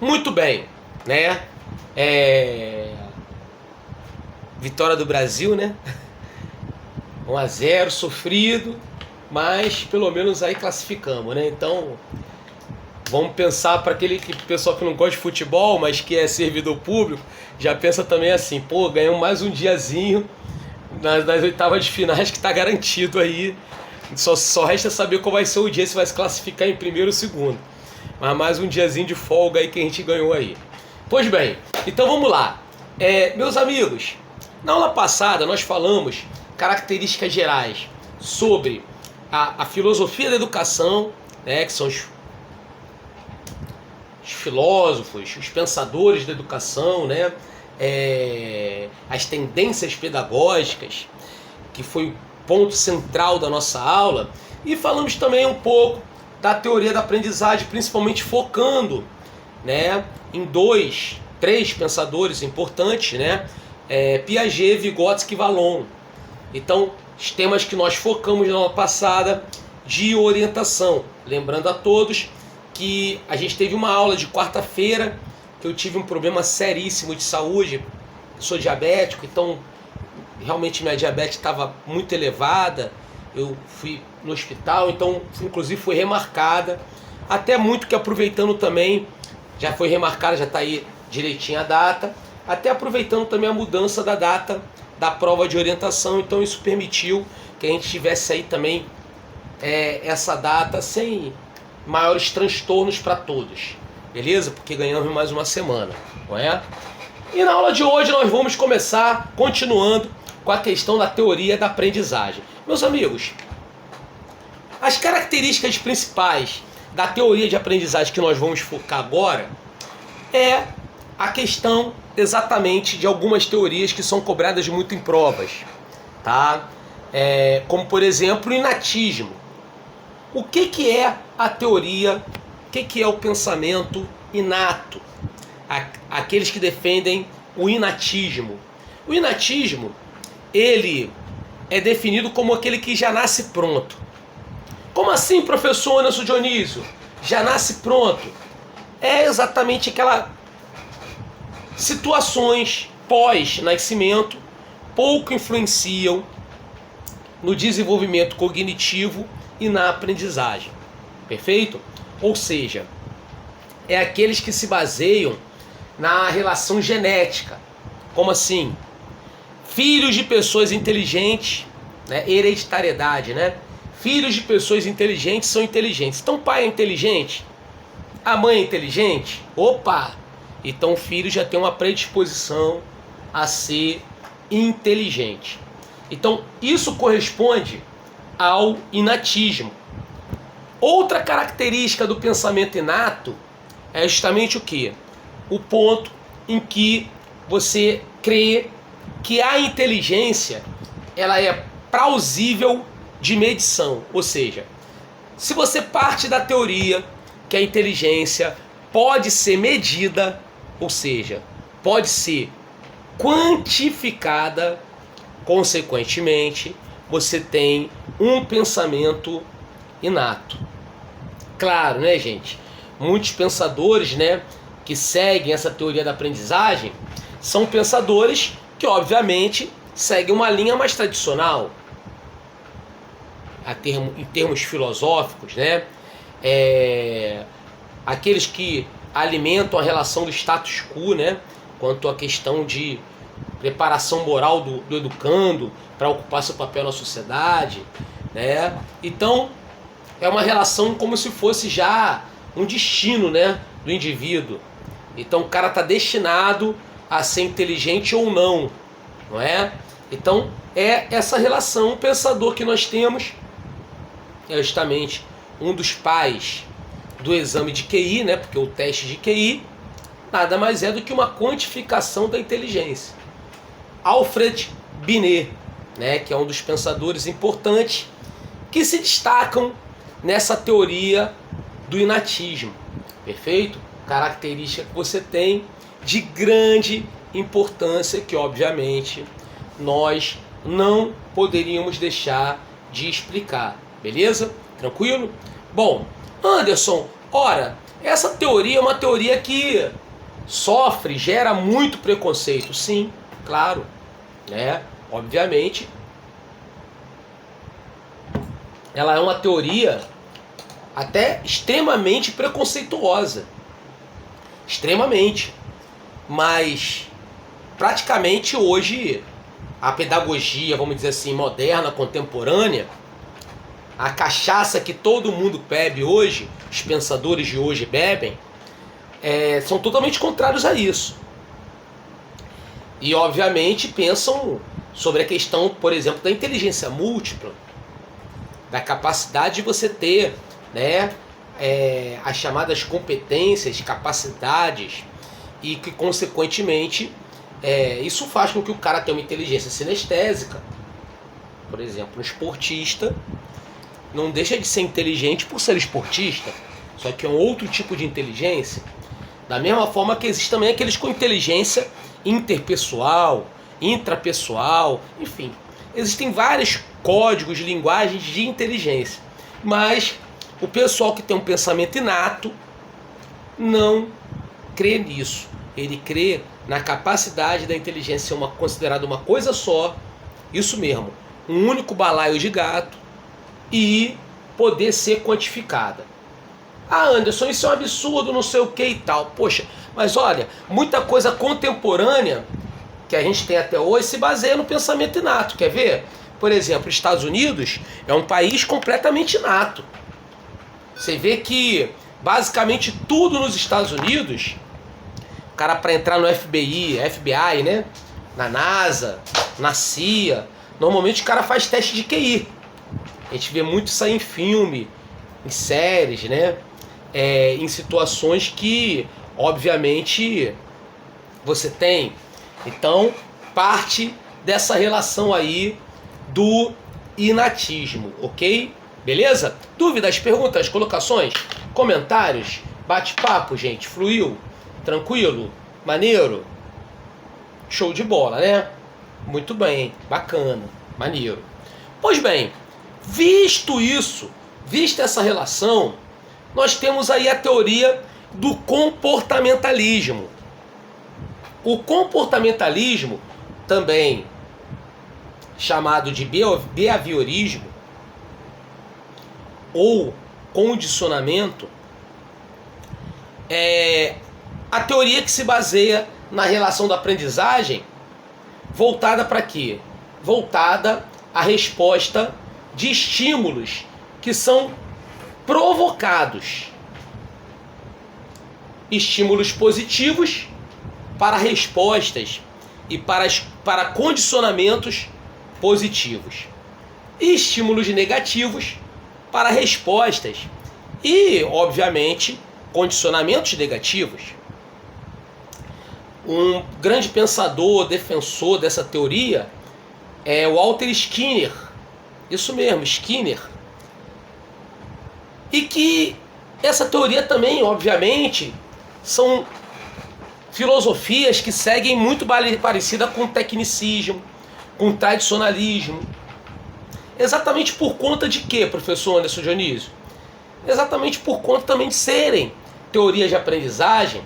Muito bem, né? Vitória do Brasil, né? 1-0, sofrido, mas pelo menos aí classificamos, né? Então, vamos pensar para aquele pessoal que não gosta de futebol, mas que é servidor público, já pensa também assim, pô, ganhamos mais um diazinho nas oitavas de finais que está garantido aí. Só resta saber qual vai ser o dia, se vai se classificar em primeiro ou segundo. Mas mais um diazinho de folga aí que a gente ganhou aí. Pois bem, então vamos lá. Meus amigos, na aula passada nós falamos características gerais sobre a filosofia da educação, né, que são os filósofos, os pensadores da educação, né, as tendências pedagógicas, que foi o ponto central da nossa aula, e falamos também um pouco da teoria da aprendizagem, principalmente focando, né, em três pensadores importantes, né, Piaget, Vygotsky e Vallon. Então, os temas que nós focamos na aula passada de orientação. Lembrando a todos que a gente teve uma aula de quarta-feira, que eu tive um problema seríssimo de saúde, eu sou diabético, então realmente minha diabetes estava muito elevada, eu fui no hospital, então inclusive foi remarcada, até muito que aproveitando também, já foi remarcada, já está aí direitinho a data, até aproveitando também a mudança da data da prova de orientação, então isso permitiu que a gente tivesse aí também essa data sem maiores transtornos para todos, beleza? Porque ganhamos mais uma semana, não é? E na aula de hoje nós vamos começar continuando com a questão da teoria da aprendizagem. Meus amigos, as características principais da teoria de aprendizagem que nós vamos focar agora é a questão exatamente de algumas teorias que são cobradas muito em provas, tá? Como por exemplo o inatismo. O que é a teoria, o que é o pensamento inato? Aqueles que defendem o inatismo. O inatismo, ele é definido como aquele que já nasce pronto. Como assim, professor Anderson Dionísio? Já nasce pronto? É exatamente aquela situações pós-nascimento pouco influenciam no desenvolvimento cognitivo e na aprendizagem. Perfeito? Ou seja, é aqueles que se baseiam na relação genética. Como assim? Filhos de pessoas inteligentes, né? Hereditariedade, né? Filhos de pessoas inteligentes são inteligentes. Então o pai é inteligente? A mãe é inteligente? Opa! Então o filho já tem uma predisposição a ser inteligente. Então isso corresponde ao inatismo. Outra característica do pensamento inato é justamente o quê? O ponto em que você crê que a inteligência ela é plausível de medição. Ou seja, se você parte da teoria que a inteligência pode ser medida, ou seja, pode ser quantificada, consequentemente, você tem um pensamento inato. Claro, né, gente? Muitos pensadores, né, que seguem essa teoria da aprendizagem são pensadores que, obviamente, seguem uma linha mais tradicional, em termos filosóficos, né? Aqueles que alimentam a relação do status quo, né, quanto à questão de preparação moral do educando para ocupar seu papel na sociedade, né? Então, é uma relação como se fosse já um destino, né, do indivíduo. Então, o cara está destinado a ser inteligente ou não, não é? Então, é essa relação, o pensador que nós temos é justamente um dos pais do exame de QI, né? Porque o teste de QI nada mais é do que uma quantificação da inteligência. Alfred Binet, né? Que é um dos pensadores importantes que se destacam nessa teoria do inatismo. Perfeito? Característica que você tem de grande importância que, obviamente, nós não poderíamos deixar de explicar. Beleza? Tranquilo? Bom, Anderson, ora, Essa teoria é uma teoria que sofre, gera muito preconceito, sim, claro, né? Obviamente, ela é uma teoria até extremamente preconceituosa, extremamente, mas praticamente hoje a pedagogia, vamos dizer assim, moderna, contemporânea, a cachaça que todo mundo bebe hoje, os pensadores de hoje bebem, são totalmente contrários a isso. E obviamente pensam sobre a questão, por exemplo, da inteligência múltipla, da capacidade de você ter, né, as chamadas competências, capacidades, e que consequentemente isso faz com que o cara tenha uma inteligência sinestésica. Por exemplo, um esportista não deixa de ser inteligente por ser esportista, só que é um outro tipo de inteligência. Da mesma forma que existe também aqueles com inteligência interpessoal, intrapessoal, enfim. Existem vários códigos de linguagem de inteligência, mas o pessoal que tem um pensamento inato não crê nisso. Ele crê na capacidade da inteligência ser considerada uma coisa só, isso mesmo, um único balaio de gato, e poder ser quantificada. Ah, Anderson, isso é um absurdo, não sei o que e tal. Poxa, mas olha, muita coisa contemporânea que a gente tem até hoje se baseia no pensamento inato. Quer ver? Por exemplo, os Estados Unidos é um país completamente inato. Você vê que basicamente tudo nos Estados Unidos, o cara para entrar no FBI, né? Na NASA, na CIA, normalmente o cara faz teste de QI. A gente vê muito isso aí em filme, em séries, né? Em situações que, obviamente, você tem. Então, parte dessa relação aí do inatismo, ok? Beleza? Dúvidas, perguntas, colocações, comentários, bate-papo, gente, fluiu? Tranquilo? Maneiro? Show de bola, né? Muito bem, bacana, maneiro. Pois bem, visto isso, vista essa relação, nós temos aí a teoria do comportamentalismo. O comportamentalismo, também chamado de behaviorismo ou condicionamento, é a teoria que se baseia na relação da aprendizagem voltada para quê? Voltada à resposta de estímulos que são provocados. Estímulos positivos para respostas e para condicionamentos positivos. E estímulos negativos para respostas e, obviamente, condicionamentos negativos. Um grande pensador, defensor dessa teoria é o Walter Skinner. Isso mesmo, Skinner. E que essa teoria também, obviamente, são filosofias que seguem muito parecida com o tecnicismo, com o tradicionalismo. Exatamente por conta de quê, professor Anderson Dionísio? Exatamente por conta também de serem teorias de aprendizagem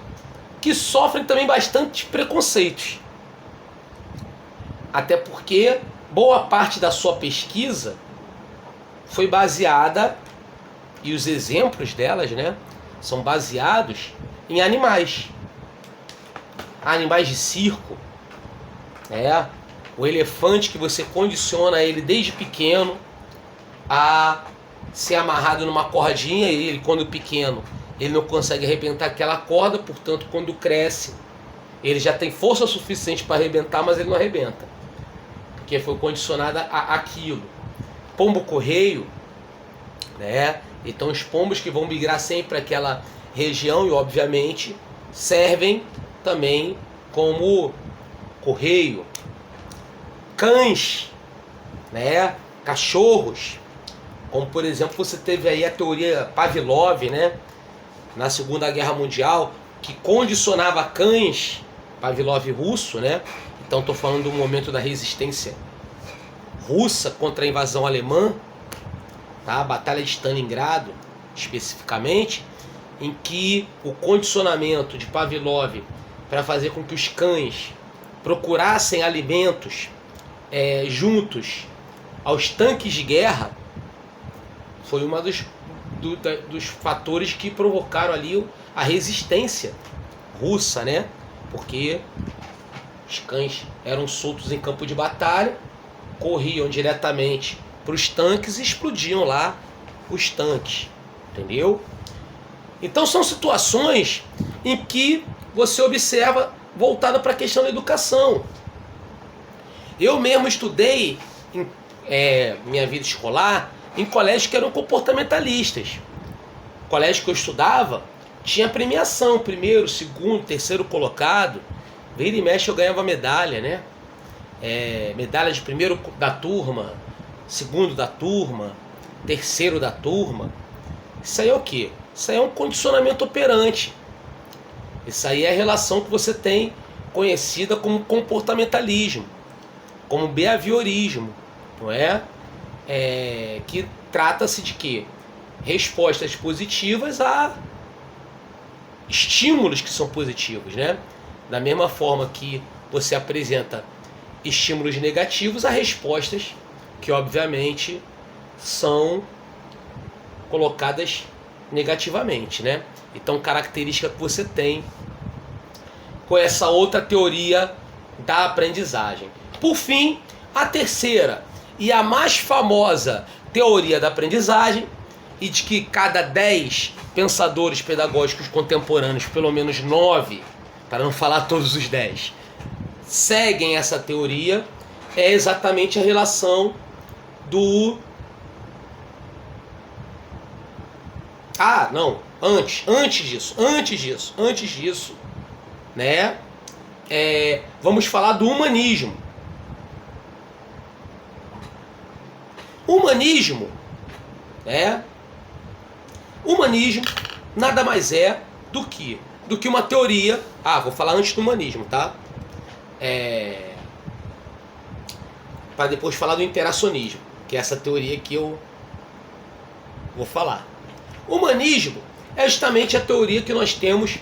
que sofrem também bastante preconceitos. Até porque boa parte da sua pesquisa foi baseada, e os exemplos delas, né, são baseados em animais. Animais de circo, o elefante que você condiciona ele desde pequeno a ser amarrado numa cordinha, e ele, quando pequeno, ele não consegue arrebentar aquela corda, portanto, quando cresce, ele já tem força suficiente para arrebentar, mas ele não arrebenta, porque foi condicionado àquilo. Pombo-correio, né? Então, os pombos que vão migrar sempre para aquela região e, obviamente, servem também como correio. Cães, né? Cachorros, como por exemplo você teve aí a teoria Pavlov, né? Na Segunda Guerra Mundial, que condicionava cães, Pavlov russo, né? Então estou falando do momento da resistência russa contra a invasão alemã, tá? A Batalha de Stalingrado, especificamente. em que o condicionamento de Pavlov para fazer com que os cães procurassem alimentos juntos aos tanques de guerra foi um dos fatores que provocaram ali a resistência russa, né? Porque os cães eram soltos em campo de batalha, corriam diretamente para os tanques e explodiam lá os tanques, entendeu? Então são situações em que você observa voltada para a questão da educação. Eu mesmo estudei minha vida escolar em colégios que eram comportamentalistas. O colégio que eu estudava tinha premiação, primeiro, segundo, terceiro colocado. Vira e mexe eu ganhava medalha, né? Medalha de primeiro da turma, segundo da turma, terceiro da turma. Isso aí é o quê? Isso aí é um condicionamento operante. Isso aí é a relação que você tem conhecida como comportamentalismo, como behaviorismo, não é? Que trata-se de quê? Respostas positivas a estímulos que são positivos, né? Da mesma forma que você apresenta estímulos negativos a respostas que obviamente são colocadas negativamente, né? Então, característica que você tem com essa outra teoria da aprendizagem. Por fim, a terceira e a mais famosa teoria da aprendizagem, e de que cada 10 pensadores pedagógicos contemporâneos, pelo menos 9, para não falar todos os 10, seguem essa teoria, é exatamente a relação do... Antes disso, né? Vamos falar do humanismo. Humanismo nada mais é do que uma teoria. Vou falar antes do humanismo, tá? Para depois falar do interacionismo, que é essa teoria que eu vou falar. O humanismo é justamente a teoria que nós temos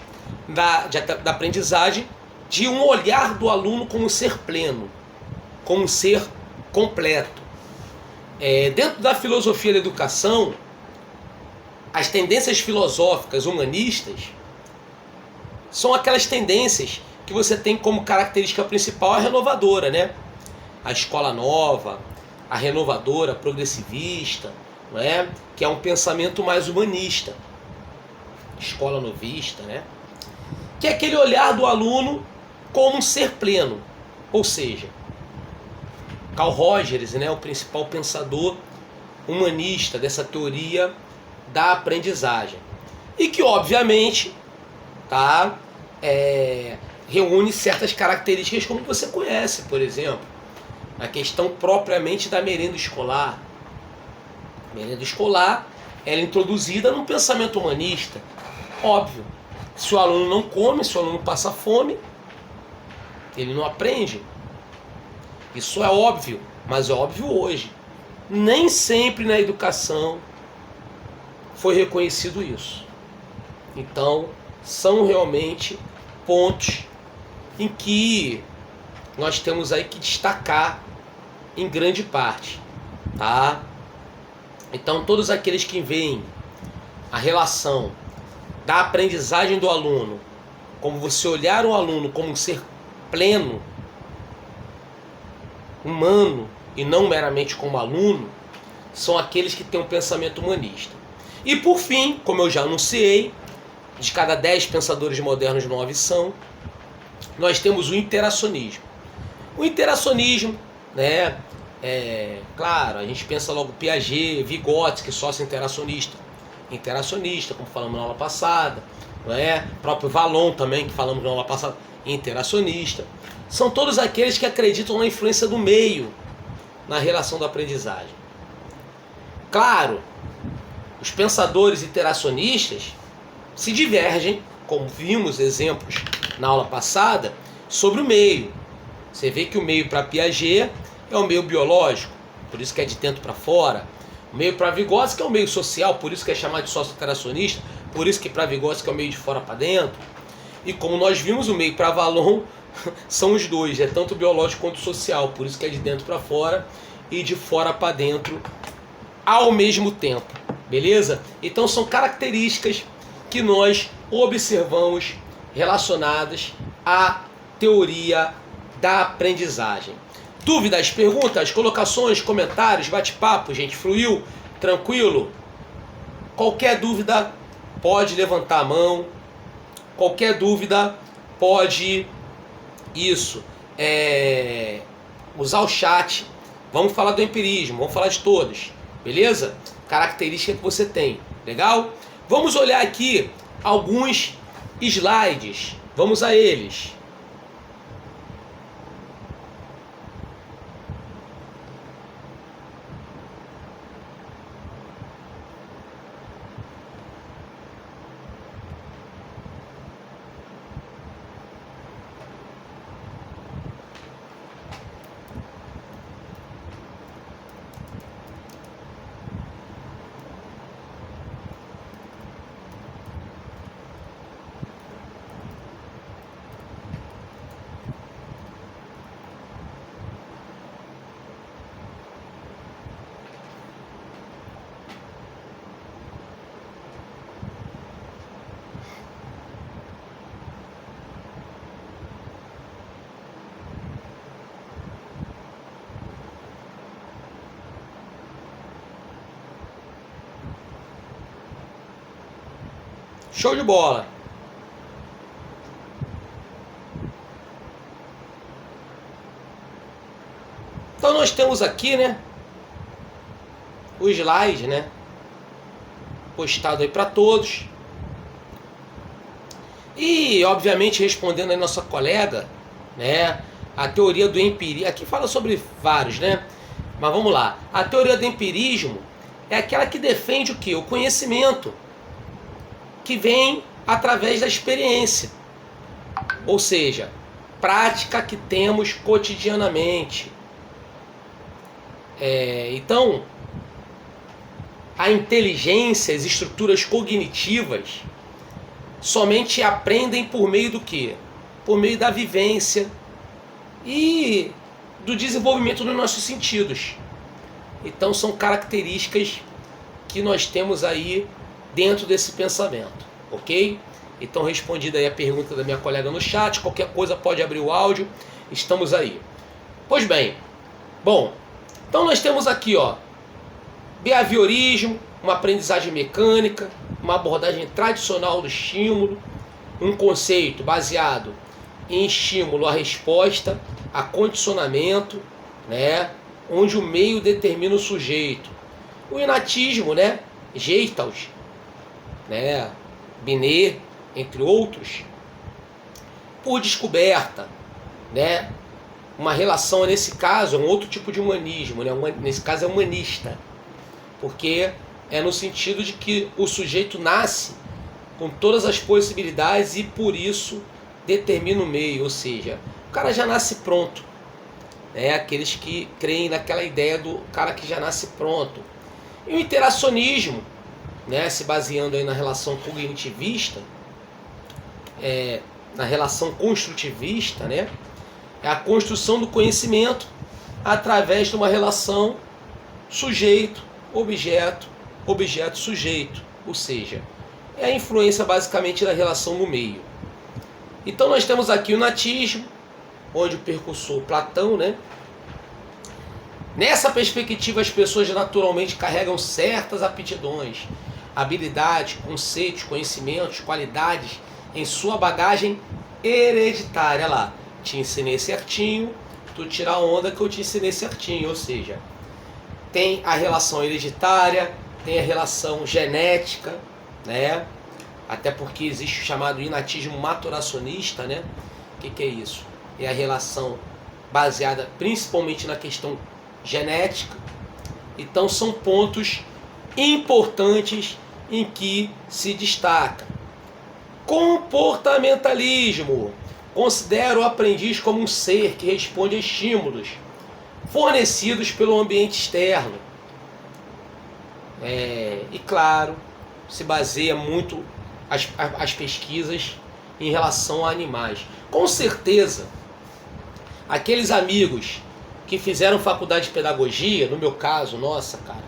da aprendizagem, de um olhar do aluno como ser pleno, como ser completo. Dentro da filosofia da educação, as tendências filosóficas humanistas são aquelas tendências que você tem como característica principal a renovadora, né? A escola nova, a renovadora, a progressivista, não é? Que é um pensamento mais humanista, escola novista, né? Que é aquele olhar do aluno como um ser pleno, ou seja, Carl Rogers, né, o principal pensador humanista dessa teoria da aprendizagem, e que obviamente reúne certas características como você conhece, por exemplo, a questão propriamente da merenda escolar. A merenda escolar ela é introduzida num pensamento humanista. Óbvio, se o aluno não come, se o aluno passa fome, ele não aprende. Isso é óbvio, mas é óbvio hoje. Nem sempre na educação foi reconhecido isso. Então, são realmente pontos em que nós temos aí que destacar em grande parte, tá? Então, todos aqueles que veem a relação da aprendizagem do aluno, como você olhar o aluno como um ser pleno, humano, e não meramente como aluno, são aqueles que têm um pensamento humanista. E por fim, como eu já anunciei, de cada 10 pensadores modernos, 9 são, nós temos o interacionismo. O interacionismo, né, claro, a gente pensa logo Piaget, Vygotsky, sócio-interacionista, como falamos na aula passada, não é? O próprio Vallon também, que falamos na aula passada, interacionista. São todos aqueles que acreditam na influência do meio na relação da aprendizagem. Claro, os pensadores interacionistas se divergem, como vimos exemplos na aula passada, sobre o meio. Você vê que o meio para Piaget é o meio biológico, por isso que é de dentro para fora. O meio para Vygotsky é o meio social, por isso que é chamado de sócio-interacionista, por isso que para Vygotsky é o meio de fora para dentro. E como nós vimos, o meio para Vallon são os dois, é tanto biológico quanto social, por isso que é de dentro para fora e de fora para dentro ao mesmo tempo, beleza? Então são características que nós observamos relacionadas à teoria da aprendizagem. Dúvidas, perguntas, colocações, comentários, bate-papo, gente, fluiu? Tranquilo? Qualquer dúvida pode levantar a mão, qualquer dúvida pode usar o chat. Vamos falar do empirismo, vamos falar de todos, beleza? Característica que você tem, legal? Vamos olhar aqui alguns slides, vamos a eles. Show de bola! Então nós temos aqui, né, o slide, né, postado aí para todos. E, obviamente, respondendo aí nossa colega, né, a teoria do empirismo, aqui fala sobre vários, né, mas vamos lá. A teoria do empirismo é aquela que defende o quê? O conhecimento que vem através da experiência, ou seja, prática que temos cotidianamente. Então, a inteligência, as estruturas cognitivas somente aprendem por meio do quê? Por meio da vivência e do desenvolvimento dos nossos sentidos. Então são características que nós temos aí dentro desse pensamento, ok? Então respondida aí a pergunta da minha colega no chat, qualquer coisa pode abrir o áudio, estamos aí. Pois bem, bom, então nós temos aqui, ó, behaviorismo, uma aprendizagem mecânica, uma abordagem tradicional do estímulo, um conceito baseado em estímulo à resposta, a condicionamento, né, onde o meio determina o sujeito. O inatismo, né, Gestalt, né, Binet, entre outros, por descoberta, né, uma relação, nesse caso, é um outro tipo de humanismo, né, nesse caso é humanista, porque é no sentido de que o sujeito nasce com todas as possibilidades e por isso determina o meio, ou seja, o cara já nasce pronto, né, aqueles que creem naquela ideia do cara que já nasce pronto. E o interacionismo, né, se baseando aí na relação cognitivista, na relação construtivista, né, é a construção do conhecimento através de uma relação sujeito-objeto, objeto-sujeito, ou seja, é a influência basicamente da relação no meio. Então nós temos aqui o natismo, onde o percursor Platão, né? Nessa perspectiva as pessoas naturalmente carregam certas aptidões, habilidades, conceitos, conhecimentos, qualidades em sua bagagem hereditária. Lá, te ensinei certinho, tu tira a onda que eu te ensinei certinho, ou seja, tem a relação hereditária, tem a relação genética, né? Até porque existe o chamado inatismo maturacionista, né? O que é isso? É a relação baseada principalmente na questão genética. Então são pontos importantes em que se destaca. Comportamentalismo. Considera o aprendiz como um ser que responde a estímulos fornecidos pelo ambiente externo. E claro, se baseia muito as pesquisas em relação a animais. Com certeza, aqueles amigos que fizeram faculdade de pedagogia, no meu caso, nossa, cara,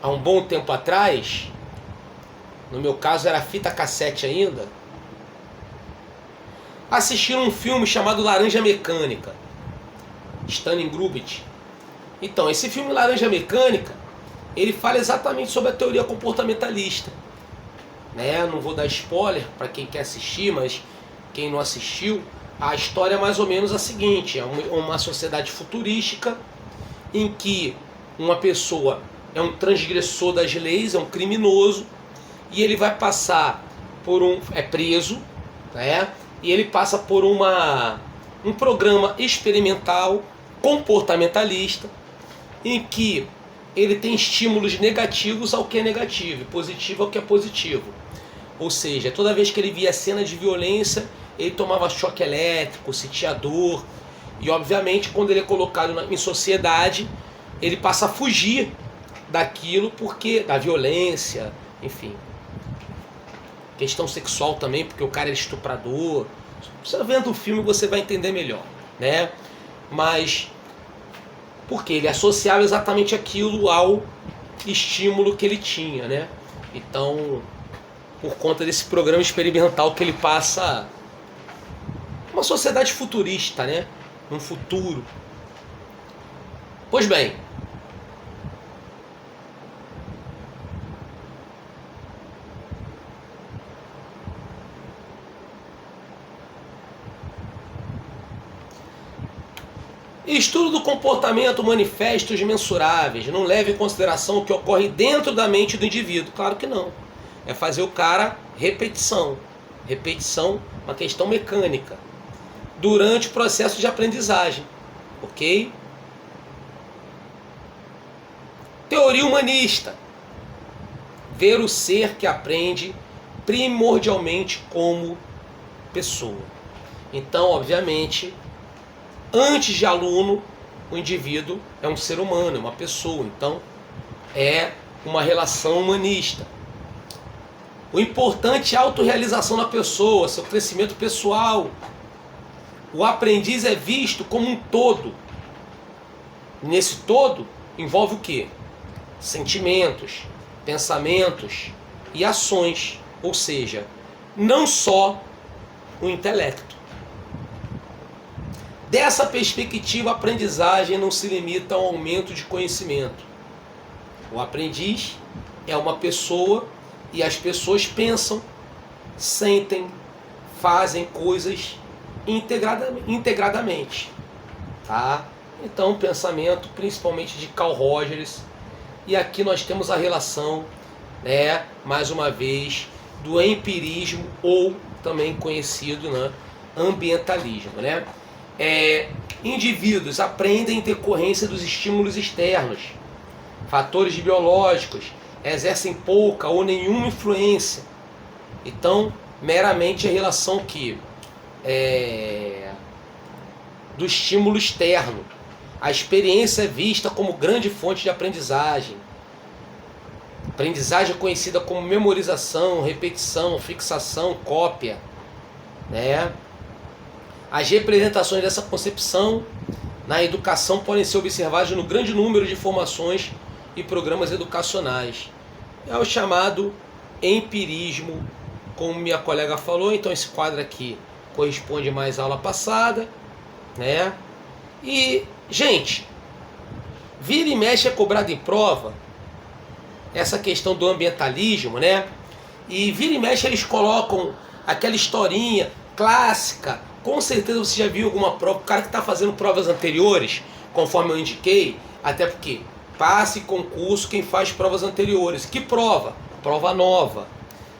há um bom tempo atrás, no meu caso era fita cassete ainda, assistiram um filme chamado Laranja Mecânica, Stanley Kubrick. Então, esse filme Laranja Mecânica, ele fala exatamente sobre a teoria comportamentalista, né? Não vou dar spoiler para quem quer assistir, mas quem não assistiu, a história é mais ou menos a seguinte: é uma sociedade futurística em que uma pessoa é um transgressor das leis, é um criminoso, e ele vai passar por é preso, né? E ele passa por um programa experimental comportamentalista em que ele tem estímulos negativos ao que é negativo e positivo ao que é positivo. Ou seja, toda vez que ele via cena de violência, ele tomava choque elétrico, sentia dor. E obviamente, quando ele é colocado em sociedade, ele passa a fugir daquilo, porque da violência, enfim. Questão sexual também, porque o cara é estuprador. Você vendo o filme você vai entender melhor, né? Mas porque ele associava exatamente aquilo ao estímulo que ele tinha, né? Então, por conta desse programa experimental que ele passa, uma sociedade futurista, né? Um futuro. Pois bem, estudo do comportamento, manifestos mensuráveis. Não leve em consideração o que ocorre dentro da mente do indivíduo. Claro que não. É fazer o cara repetição. Repetição, uma questão mecânica. Durante o processo de aprendizagem. Ok? Teoria humanista. Ver o ser que aprende primordialmente como pessoa. Então, obviamente, antes de aluno, o indivíduo é um ser humano, é uma pessoa. Então, é uma relação humanista. O importante é a autorrealização da pessoa, seu crescimento pessoal. O aprendiz é visto como um todo. Nesse todo, envolve o quê? Sentimentos, pensamentos e ações. Ou seja, não só o intelecto. Dessa perspectiva, a aprendizagem não se limita ao aumento de conhecimento. O aprendiz é uma pessoa e as pessoas pensam, sentem, fazem coisas integradamente. Tá? Então, o pensamento, principalmente de Carl Rogers, e aqui nós temos a relação, né, mais uma vez, do empirismo, ou também conhecido, né, ambientalismo, né? Indivíduos aprendem em decorrência dos estímulos externos. Fatores biológicos exercem pouca ou nenhuma influência. Então, meramente a relação do estímulo externo. A experiência é vista como grande fonte de aprendizagem. Aprendizagem é conhecida como memorização, repetição, fixação, cópia, né? As representações dessa concepção na educação podem ser observadas no grande número de formações e programas educacionais. É o chamado empirismo, como minha colega falou. Então esse quadro aqui corresponde mais à aula passada, né? E, gente, vira e mexe é cobrado em prova essa questão do ambientalismo, né? E vira e mexe eles colocam aquela historinha clássica. Com certeza você já viu alguma prova, o cara que está fazendo provas anteriores, conforme eu indiquei, até porque passe concurso quem faz provas anteriores. Que prova? Prova nova.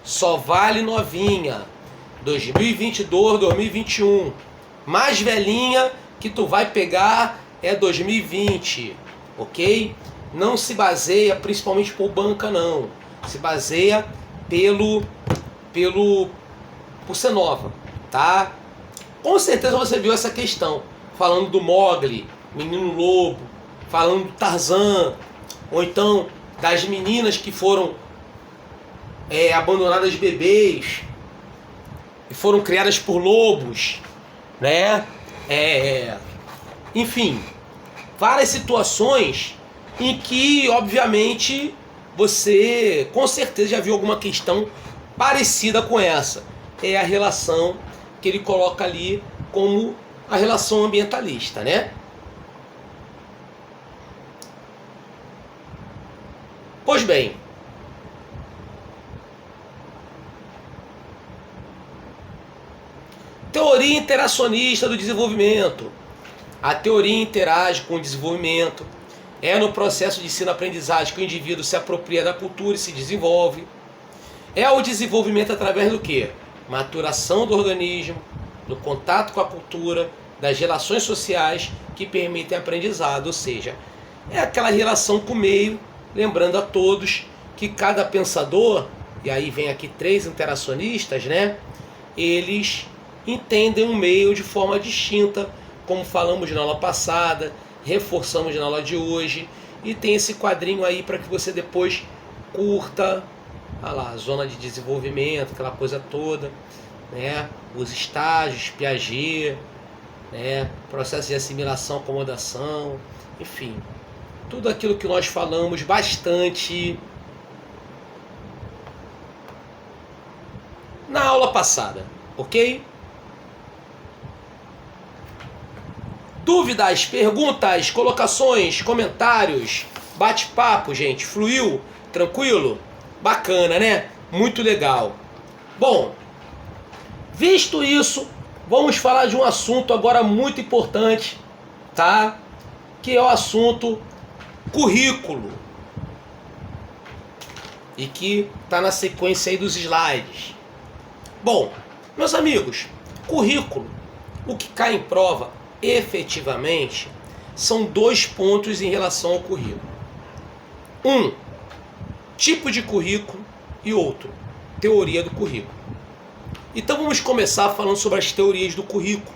Só vale novinha. 2022, 2021. Mais velhinha que tu vai pegar é 2020, ok? Não se baseia principalmente por banca, não. Se baseia por ser nova, tá? Com certeza você viu essa questão, falando do Mowgli, Menino Lobo, falando do Tarzan, ou então das meninas que foram abandonadas bebês, e foram criadas por lobos, né? Enfim, várias situações em que, obviamente, você com certeza já viu alguma questão parecida com essa. É a relação que ele coloca ali como a relação ambientalista, né? Pois bem, teoria interacionista do desenvolvimento. A teoria interage com o desenvolvimento. É no processo de ensino-aprendizagem que o indivíduo se apropria da cultura e se desenvolve. É o desenvolvimento através do quê? Maturação do organismo, do contato com a cultura, das relações sociais que permitem aprendizado. Ou seja, é aquela relação com o meio, lembrando a todos que cada pensador, e aí vem aqui 3 interacionistas, né? Eles entendem o meio de forma distinta, como falamos na aula passada, reforçamos na aula de hoje, e tem esse quadrinho aí para que você depois curta, olha lá, zona de desenvolvimento, aquela coisa toda, né? Os estágios, Piaget, né? Processo de assimilação, acomodação, enfim, tudo aquilo que nós falamos bastante na aula passada, ok? Dúvidas, perguntas, colocações, comentários, bate-papo, gente, fluiu? Tranquilo? Bacana, né? Muito legal. Bom, visto isso, vamos falar de um assunto agora muito importante, tá? Que é o assunto currículo. E que está na sequência aí dos slides. Bom, meus amigos, currículo, o que cai em prova, efetivamente, são 2 pontos em relação ao currículo. Um, tipo de currículo, e outro, teoria do currículo. Então vamos começar falando sobre as teorias do currículo.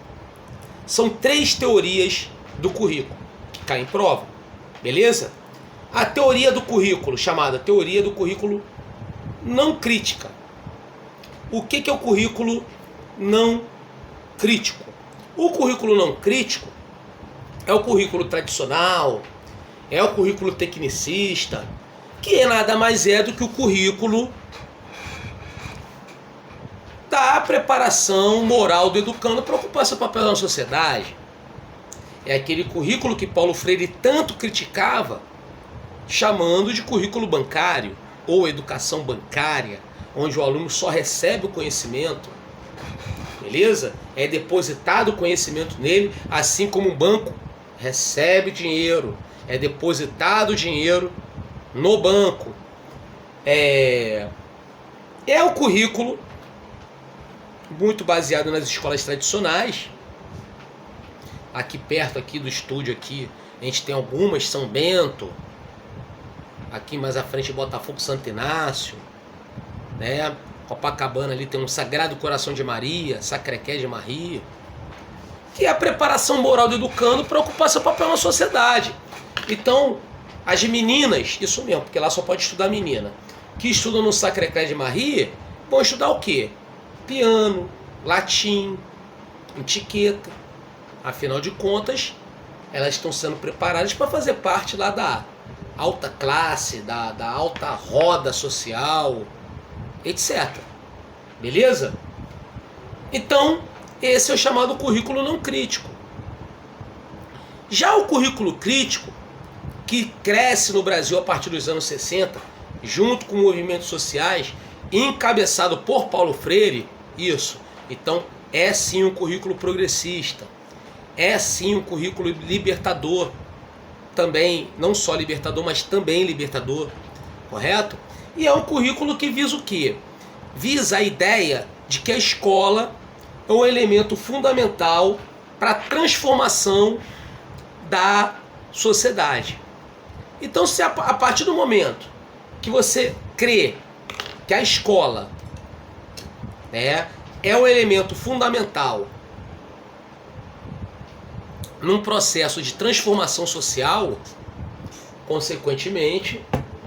São 3 teorias do currículo que caem em prova, beleza? A teoria do currículo, chamada teoria do currículo não crítica. O que é o currículo não crítico? O currículo não crítico é o currículo tradicional, é o currículo tecnicista, que nada mais é do que o currículo da preparação moral do educando para ocupar seu papel na sociedade. É aquele currículo que Paulo Freire tanto criticava, chamando de currículo bancário ou educação bancária, onde o aluno só recebe o conhecimento, beleza? É depositado o conhecimento nele, assim como um banco recebe dinheiro, é depositado o dinheiro no banco. É o currículo muito baseado nas escolas tradicionais. Aqui perto aqui do estúdio aqui, a gente tem algumas, São Bento, aqui mais à frente Botafogo, Santo Inácio, né? Copacabana ali tem um Sagrado Coração de Maria, Sacré-Cœur de Maria, que é a preparação moral do educando para ocupar seu papel na sociedade. Então, as meninas, isso mesmo, porque lá só pode estudar menina, que estudam no Sacré-Cœur de Maria, vão estudar o quê? Piano, latim, etiqueta. Afinal de contas, elas estão sendo preparadas para fazer parte lá da alta classe, da alta roda social, etc. Beleza? Então, esse é o chamado currículo não crítico. Já o currículo crítico, que cresce no Brasil a partir dos anos 60, junto com movimentos sociais, encabeçado por Paulo Freire, isso. Então, é sim um currículo progressista. É sim um currículo libertador. Também, não só libertador, mas também libertador. Correto? E é um currículo que visa o quê? Visa a ideia de que a escola é um elemento fundamental para a transformação da sociedade. Então, se a partir do momento que você crê que a escola, né, é um elemento fundamental num processo de transformação social, consequentemente,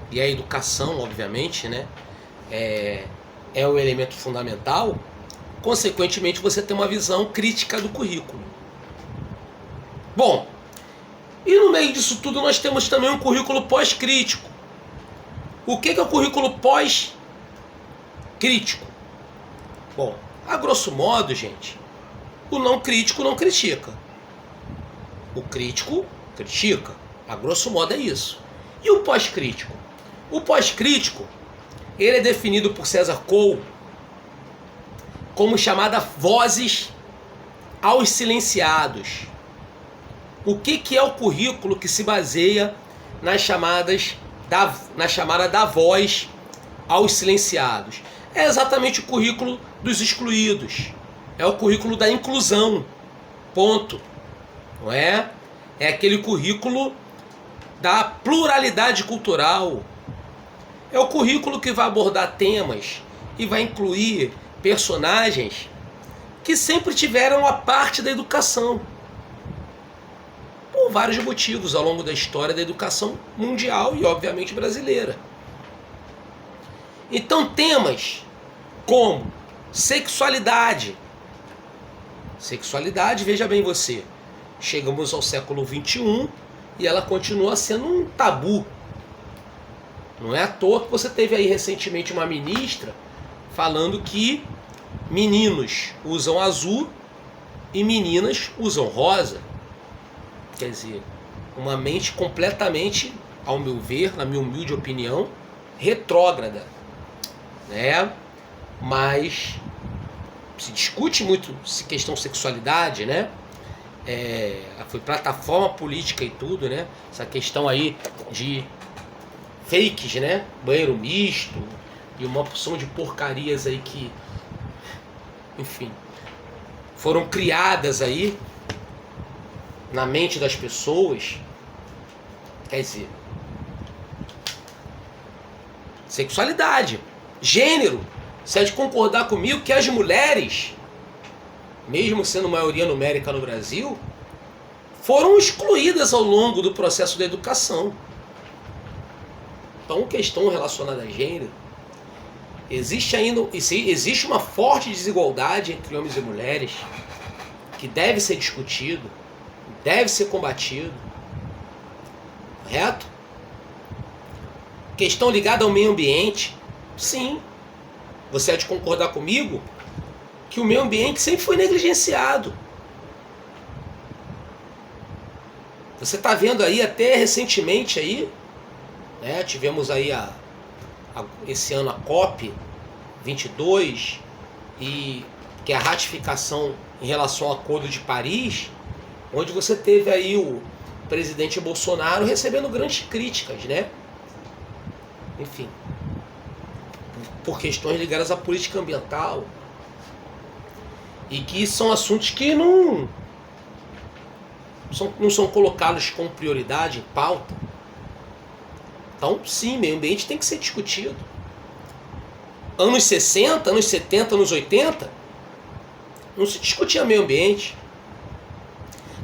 e a educação, obviamente, né, é o elemento fundamental, consequentemente você tem uma visão crítica do currículo. Bom, e no meio disso tudo nós temos também um currículo pós-crítico. O que é o currículo pós-crítico? Bom, a grosso modo, gente, o não crítico não critica. O crítico critica. A grosso modo é isso. E o pós-crítico? O pós-crítico, ele é definido por César Cole como chamada vozes aos silenciados. O que é o currículo que se baseia na chamada da voz aos silenciados? É exatamente o currículo dos excluídos. É o currículo da inclusão. Ponto. Não é? É aquele currículo da pluralidade cultural. É o currículo que vai abordar temas e vai incluir personagens que sempre tiveram a parte da educação. Por vários motivos ao longo da história da educação mundial e, obviamente, brasileira. Então, temas como sexualidade. Sexualidade, veja bem você, chegamos ao século XXI e ela continua sendo um tabu. Não é à toa que você teve aí recentemente uma ministra falando que meninos usam azul e meninas usam rosa. Quer dizer, uma mente completamente, ao meu ver, na minha humilde opinião, retrógrada, né? Mas se discute muito questão sexualidade, né? Foi plataforma política e tudo, né? Essa questão aí de fakes, né? Banheiro misto e uma porção de porcarias aí que, enfim, foram criadas aí na mente das pessoas. Quer dizer, sexualidade, gênero. Você é de concordar comigo que as mulheres, mesmo sendo maioria numérica no Brasil, foram excluídas ao longo do processo da educação. Então, questão relacionada a gênero, existe uma forte desigualdade entre homens e mulheres que deve ser discutido, deve ser combatido, correto? Questão ligada ao meio ambiente, sim. Você há de concordar comigo que o meio ambiente sempre foi negligenciado. Você está vendo aí até recentemente aí, né, tivemos aí esse ano a COP 22 e que é a ratificação em relação ao Acordo de Paris, onde você teve aí o presidente Bolsonaro recebendo grandes críticas, né? Enfim, por questões ligadas à política ambiental, e que são assuntos que não são colocados como prioridade em pauta. Então, sim, meio ambiente tem que ser discutido. Anos 60, anos 70, anos 80, não se discutia meio ambiente.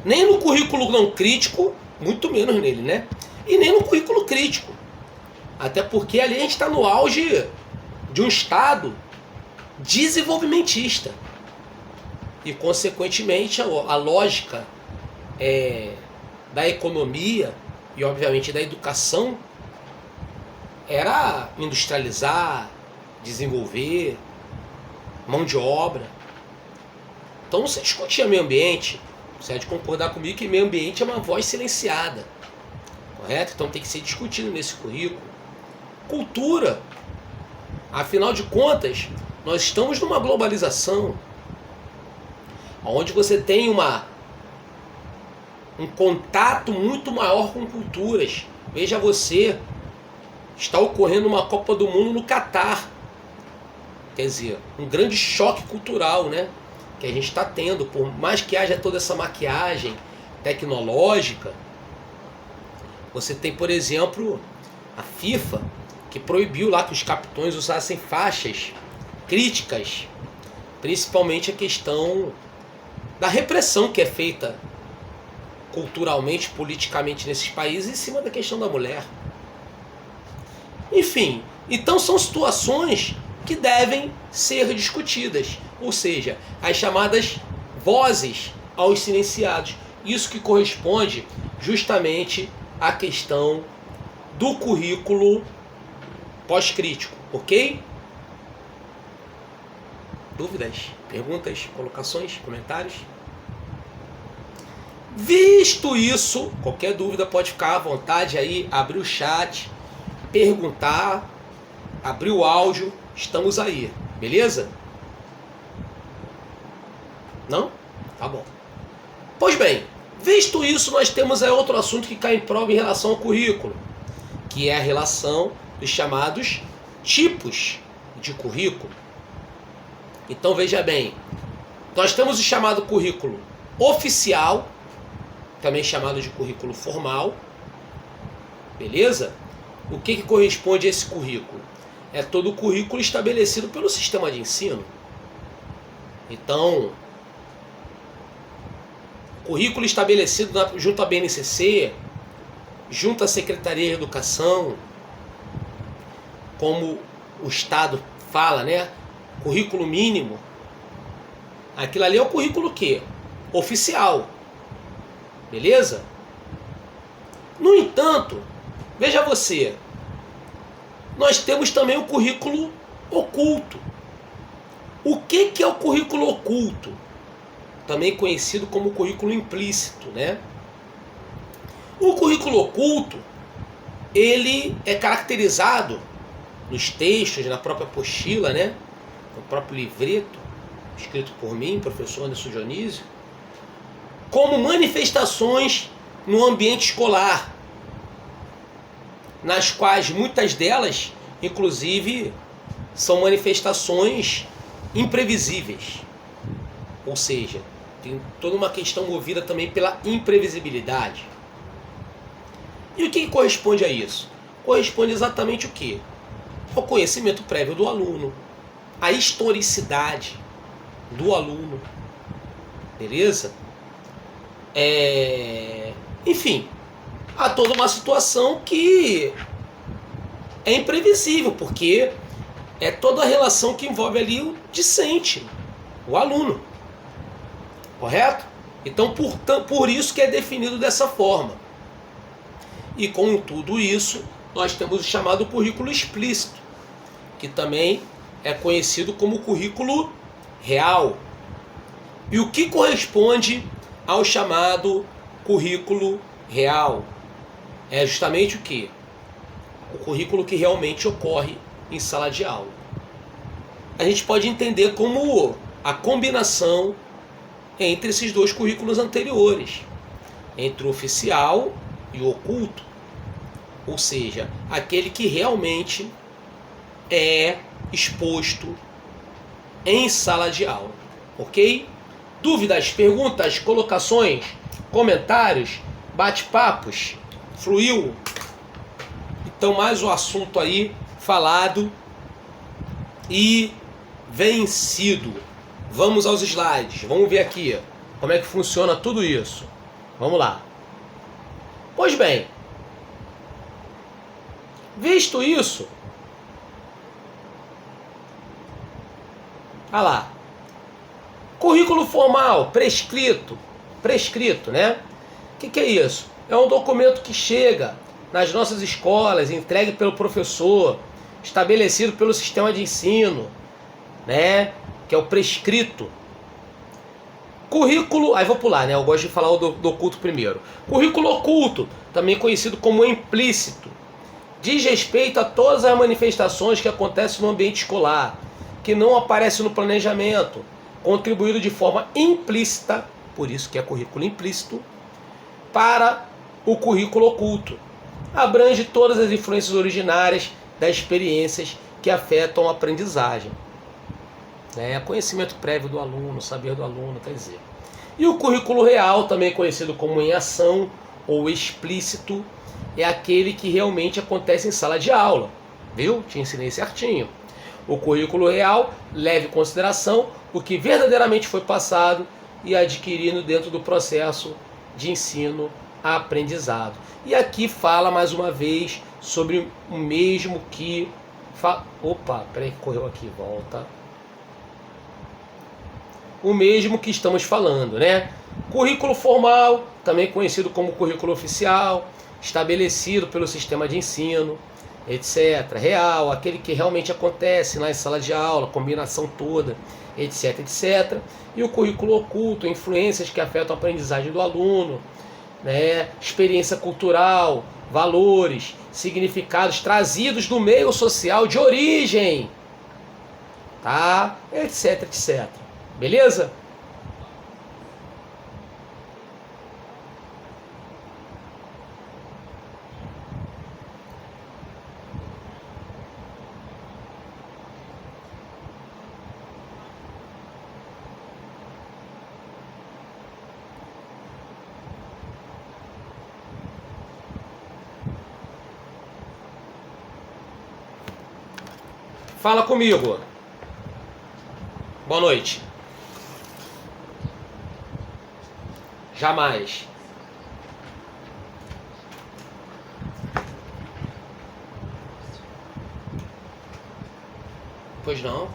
Nem no currículo não crítico, muito menos nele, né? E nem no currículo crítico. Até porque ali a gente está no auge de um Estado desenvolvimentista. E, consequentemente, a lógica da economia e, obviamente, da educação era industrializar, desenvolver, mão de obra. Então não se discutia meio ambiente. Você há de concordar comigo que meio ambiente é uma voz silenciada, correto? Então tem que ser discutido nesse currículo. Cultura. Afinal de contas, nós estamos numa globalização onde você tem um contato muito maior com culturas. Veja você, está ocorrendo uma Copa do Mundo no Catar. Quer dizer, um grande choque cultural, né? Que a gente está tendo. Por mais que haja toda essa maquiagem tecnológica, você tem, por exemplo, a FIFA, que proibiu lá que os capitões usassem faixas críticas, principalmente a questão da repressão que é feita culturalmente, politicamente nesses países em cima da questão da mulher. Enfim, Então são situações que devem ser discutidas, ou seja, as chamadas vozes aos silenciados. Isso que corresponde justamente à questão do currículo pós-crítico, ok? Dúvidas, perguntas, colocações, comentários? Visto isso, qualquer dúvida pode ficar à vontade aí, abrir o chat, perguntar, abrir o áudio, estamos aí, beleza? Não? Tá bom. Pois bem, visto isso, nós temos aí outro assunto que cai em prova em relação ao currículo, que é a relação dos chamados tipos de currículo. Então veja bem, nós temos o chamado currículo oficial, também chamado de currículo formal, beleza? O que corresponde a esse currículo? É todo o currículo estabelecido pelo sistema de ensino. Então, currículo estabelecido junto à BNCC, junto à Secretaria de Educação, como o Estado fala, né? Currículo mínimo. Aquilo ali é o currículo o quê? Oficial. Beleza? No entanto, veja você, nós temos também o currículo oculto. O que é o currículo oculto? Também conhecido como currículo implícito, né? O currículo oculto, ele é caracterizado nos textos, na própria apostila, né? No próprio livreto, escrito por mim, professor Anderson Dionísio, como manifestações no ambiente escolar, nas quais muitas delas, inclusive, são manifestações imprevisíveis. Ou seja, tem toda uma questão movida também pela imprevisibilidade. E o que corresponde a isso? Corresponde exatamente o quê? Ao conhecimento prévio do aluno, a historicidade do aluno, beleza? Enfim, há toda uma situação que é imprevisível, porque é toda a relação que envolve ali o discente, o aluno, correto? Então, por isso que é definido dessa forma. E com tudo isso, nós temos o chamado currículo explícito, que também é conhecido como currículo real. E o que corresponde ao chamado currículo real? É justamente o quê? O currículo que realmente ocorre em sala de aula. A gente pode entender como a combinação entre esses dois currículos anteriores, entre o oficial e o oculto, ou seja, aquele que realmente é exposto em sala de aula, ok? Dúvidas, perguntas, colocações, comentários, bate-papos, fluiu? Então mais um assunto aí falado e vencido. Vamos aos slides, vamos ver aqui como é que funciona tudo isso. Vamos lá. Pois bem, visto isso, olha lá, currículo formal, prescrito, né? O que é isso? É um documento que chega nas nossas escolas, entregue pelo professor, estabelecido pelo sistema de ensino, né? Que é o prescrito. Currículo, aí vou pular, né? Eu gosto de falar do oculto primeiro. Currículo oculto, também conhecido como implícito, diz respeito a todas as manifestações que acontecem no ambiente escolar, que não aparecem no planejamento, contribuído de forma implícita, por isso que é currículo implícito, para o currículo oculto. Abrange todas as influências originárias das experiências que afetam a aprendizagem. Conhecimento prévio do aluno, saber do aluno, quer dizer. E o currículo real, também conhecido como em ação ou explícito, é aquele que realmente acontece em sala de aula. Viu? Te ensinei certinho. O currículo real leva em consideração o que verdadeiramente foi passado e adquirido dentro do processo de ensino-aprendizado. E aqui fala mais uma vez sobre o mesmo que Opa, peraí que correu aqui, volta. O mesmo que estamos falando, né? Currículo formal, também conhecido como currículo oficial, estabelecido pelo sistema de ensino, etc. Real, aquele que realmente acontece lá em sala de aula, combinação toda, etc, etc. E o currículo oculto, influências que afetam a aprendizagem do aluno, né? Experiência cultural, valores, significados trazidos do meio social de origem, tá? Etc, etc. Beleza? Fala comigo. Boa noite. Jamais. Pois não.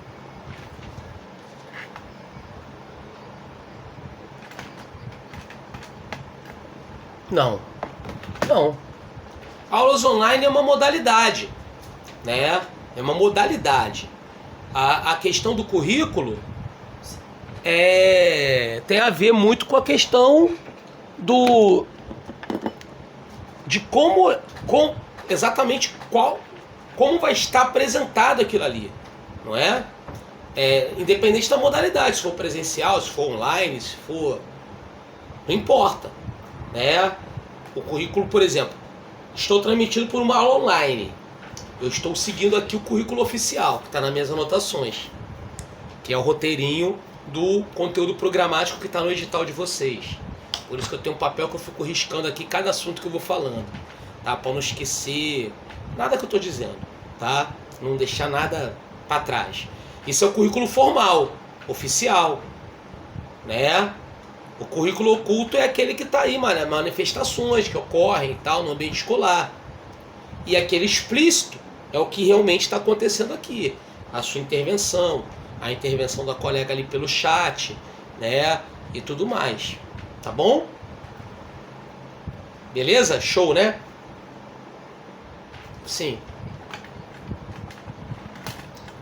Não. Não. Aulas online é uma modalidade, né? É uma modalidade. A questão do currículo tem a ver muito com a questão de exatamente como vai estar apresentado aquilo ali, não é? Independente da modalidade, se for presencial, se for online, se for... Não importa, né? O currículo, por exemplo, estou transmitindo por uma aula online. Eu estou seguindo aqui o currículo oficial, que está nas minhas anotações, que é o roteirinho do conteúdo programático que está no edital de vocês. Por isso que eu tenho um papel que eu fico riscando aqui cada assunto que eu vou falando, tá? Para não esquecer nada que eu estou dizendo, tá? Não deixar nada para trás. Isso é o currículo formal, oficial, né? O currículo oculto é aquele que está aí, manifestações que ocorrem e tal no ambiente escolar. E aquele explícito é o que realmente está acontecendo aqui. A sua intervenção, a intervenção da colega ali pelo chat, né? E tudo mais. Tá bom? Beleza? Show, né? Sim.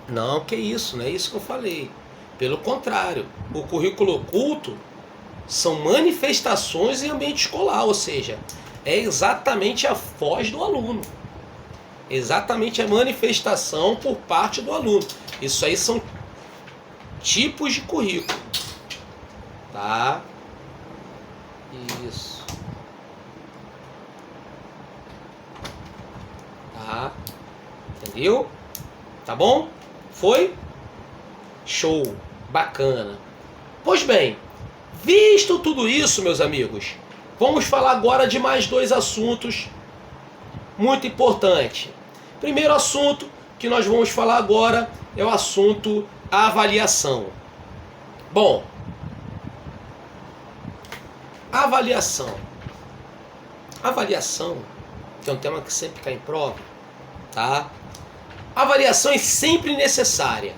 Não, que isso, não é isso que eu falei. Pelo contrário, o currículo oculto são manifestações em ambiente escolar, ou seja, é exatamente a voz do aluno. Exatamente a manifestação por parte do aluno. Isso aí são tipos de currículo. Tá? Isso. Tá? Entendeu? Tá bom? Foi? Show. Bacana. Pois bem, visto tudo isso, meus amigos, vamos falar agora de mais dois assuntos muito importantes. Primeiro assunto que nós vamos falar agora é o assunto avaliação. Bom, avaliação. Avaliação, que é um tema que sempre cai em prova, tá? Avaliação é sempre necessária.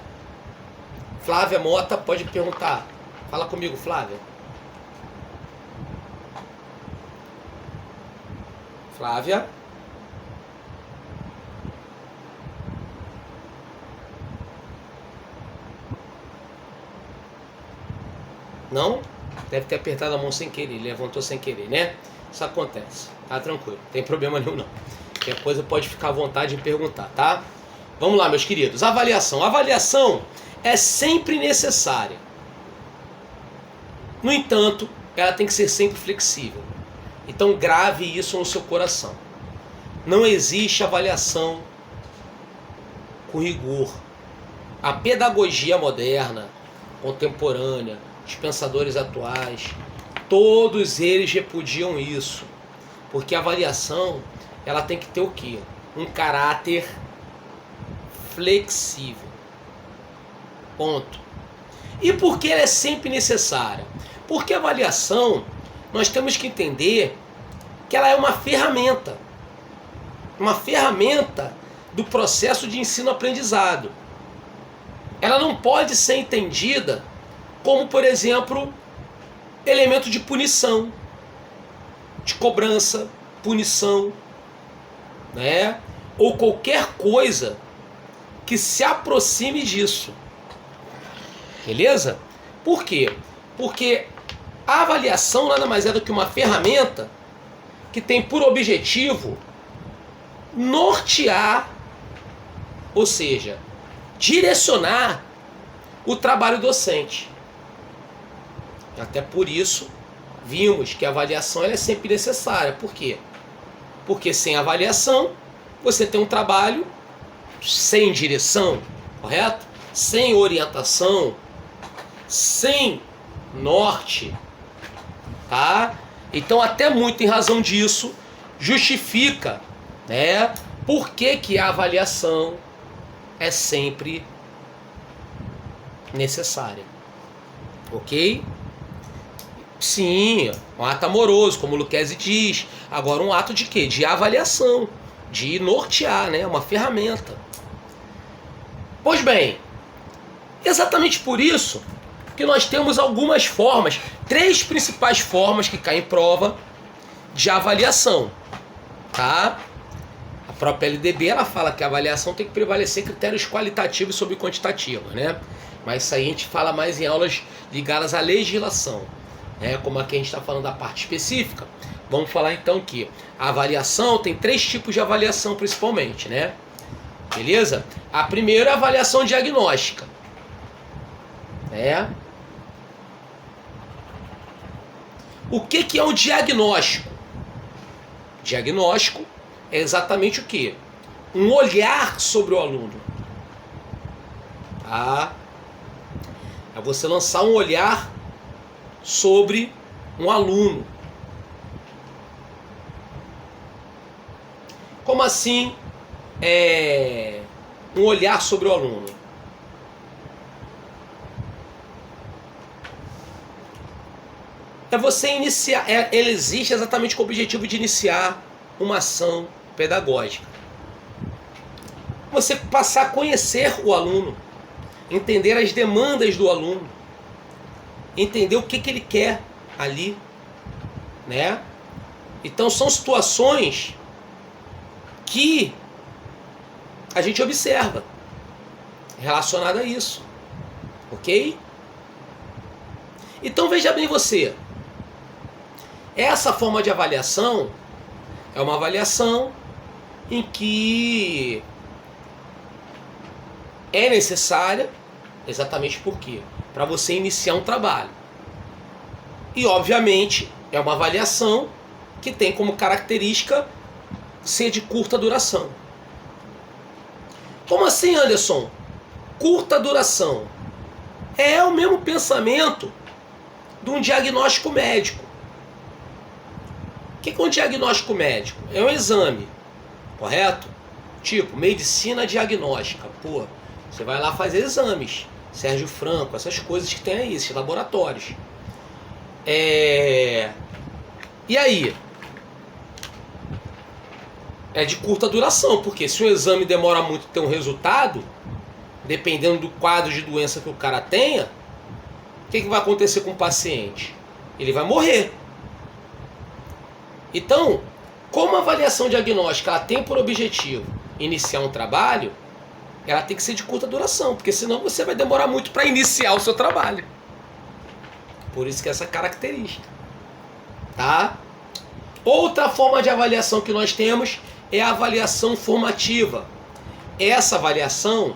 Flávia Mota pode perguntar. Fala comigo, Flávia. Flávia. Não? Deve ter apertado a mão sem querer, levantou sem querer, né? Isso acontece, tá tranquilo, não tem problema nenhum não. Qualquer coisa pode ficar à vontade em perguntar, tá? Vamos lá, meus queridos. Avaliação. Avaliação é sempre necessária. No entanto, ela tem que ser sempre flexível. Então grave isso no seu coração. Não existe avaliação com rigor. A pedagogia moderna, contemporânea, os pensadores atuais, todos eles repudiam isso. Porque a avaliação, ela tem que ter o quê? Um caráter flexível. Ponto. E por que ela é sempre necessária? Porque a avaliação, nós temos que entender que ela é uma ferramenta do processo de ensino-aprendizado. Ela não pode ser entendida como, por exemplo, elemento de punição, de cobrança, punição, né? Ou qualquer coisa que se aproxime disso. Beleza? Por quê? Porque a avaliação nada mais é do que uma ferramenta que tem por objetivo nortear, ou seja, direcionar o trabalho docente. Até por isso, vimos que a avaliação ela é sempre necessária. Por quê? Porque sem avaliação, você tem um trabalho sem direção, correto? Sem orientação, sem norte, tá? Então, até muito em razão disso, justifica, né, por que a avaliação é sempre necessária. Ok? Sim, um ato amoroso, como o Lucchesi diz. Agora, um ato de quê? De avaliação, de nortear, né? Uma ferramenta. Pois bem, exatamente por isso que nós temos algumas formas, 3 principais formas que caem em prova de avaliação, tá? A própria LDB ela fala que a avaliação tem que prevalecer critérios qualitativos sobre quantitativos, né? Mas isso aí a gente fala mais em aulas ligadas à legislação, né? Como aqui a gente está falando da parte específica, vamos falar então que a avaliação tem 3 tipos de avaliação principalmente, né? Beleza? A primeira é a avaliação diagnóstica, né? O que é um diagnóstico? Diagnóstico é exatamente o quê? Um olhar sobre o aluno. Tá? É você lançar um olhar sobre um aluno. Como assim um olhar sobre o aluno? É você iniciar, ele existe exatamente com o objetivo de iniciar uma ação pedagógica. Você passar a conhecer o aluno, entender as demandas do aluno, entender o que ele quer ali, né? Então são situações que a gente observa relacionada a isso, ok? Então veja bem você, essa forma de avaliação é uma avaliação em que é necessária, exatamente por quê? Para você iniciar um trabalho. E obviamente é uma avaliação que tem como característica ser de curta duração. Como assim, Anderson? Curta duração. É o mesmo pensamento de um diagnóstico médico. O que é um diagnóstico médico? É um exame, correto? Tipo, medicina diagnóstica. Pô, você vai lá fazer exames. Sérgio Franco, essas coisas que tem aí, esses laboratórios. E aí? É de curta duração, porque se o exame demora muito ter um resultado, dependendo do quadro de doença que o cara tenha, o que vai acontecer com o paciente? Ele vai morrer. Então, como a avaliação diagnóstica ela tem por objetivo iniciar um trabalho, ela tem que ser de curta duração, porque senão você vai demorar muito para iniciar o seu trabalho. Por isso que essa característica. Tá? Outra forma de avaliação que nós temos é a avaliação formativa. Essa avaliação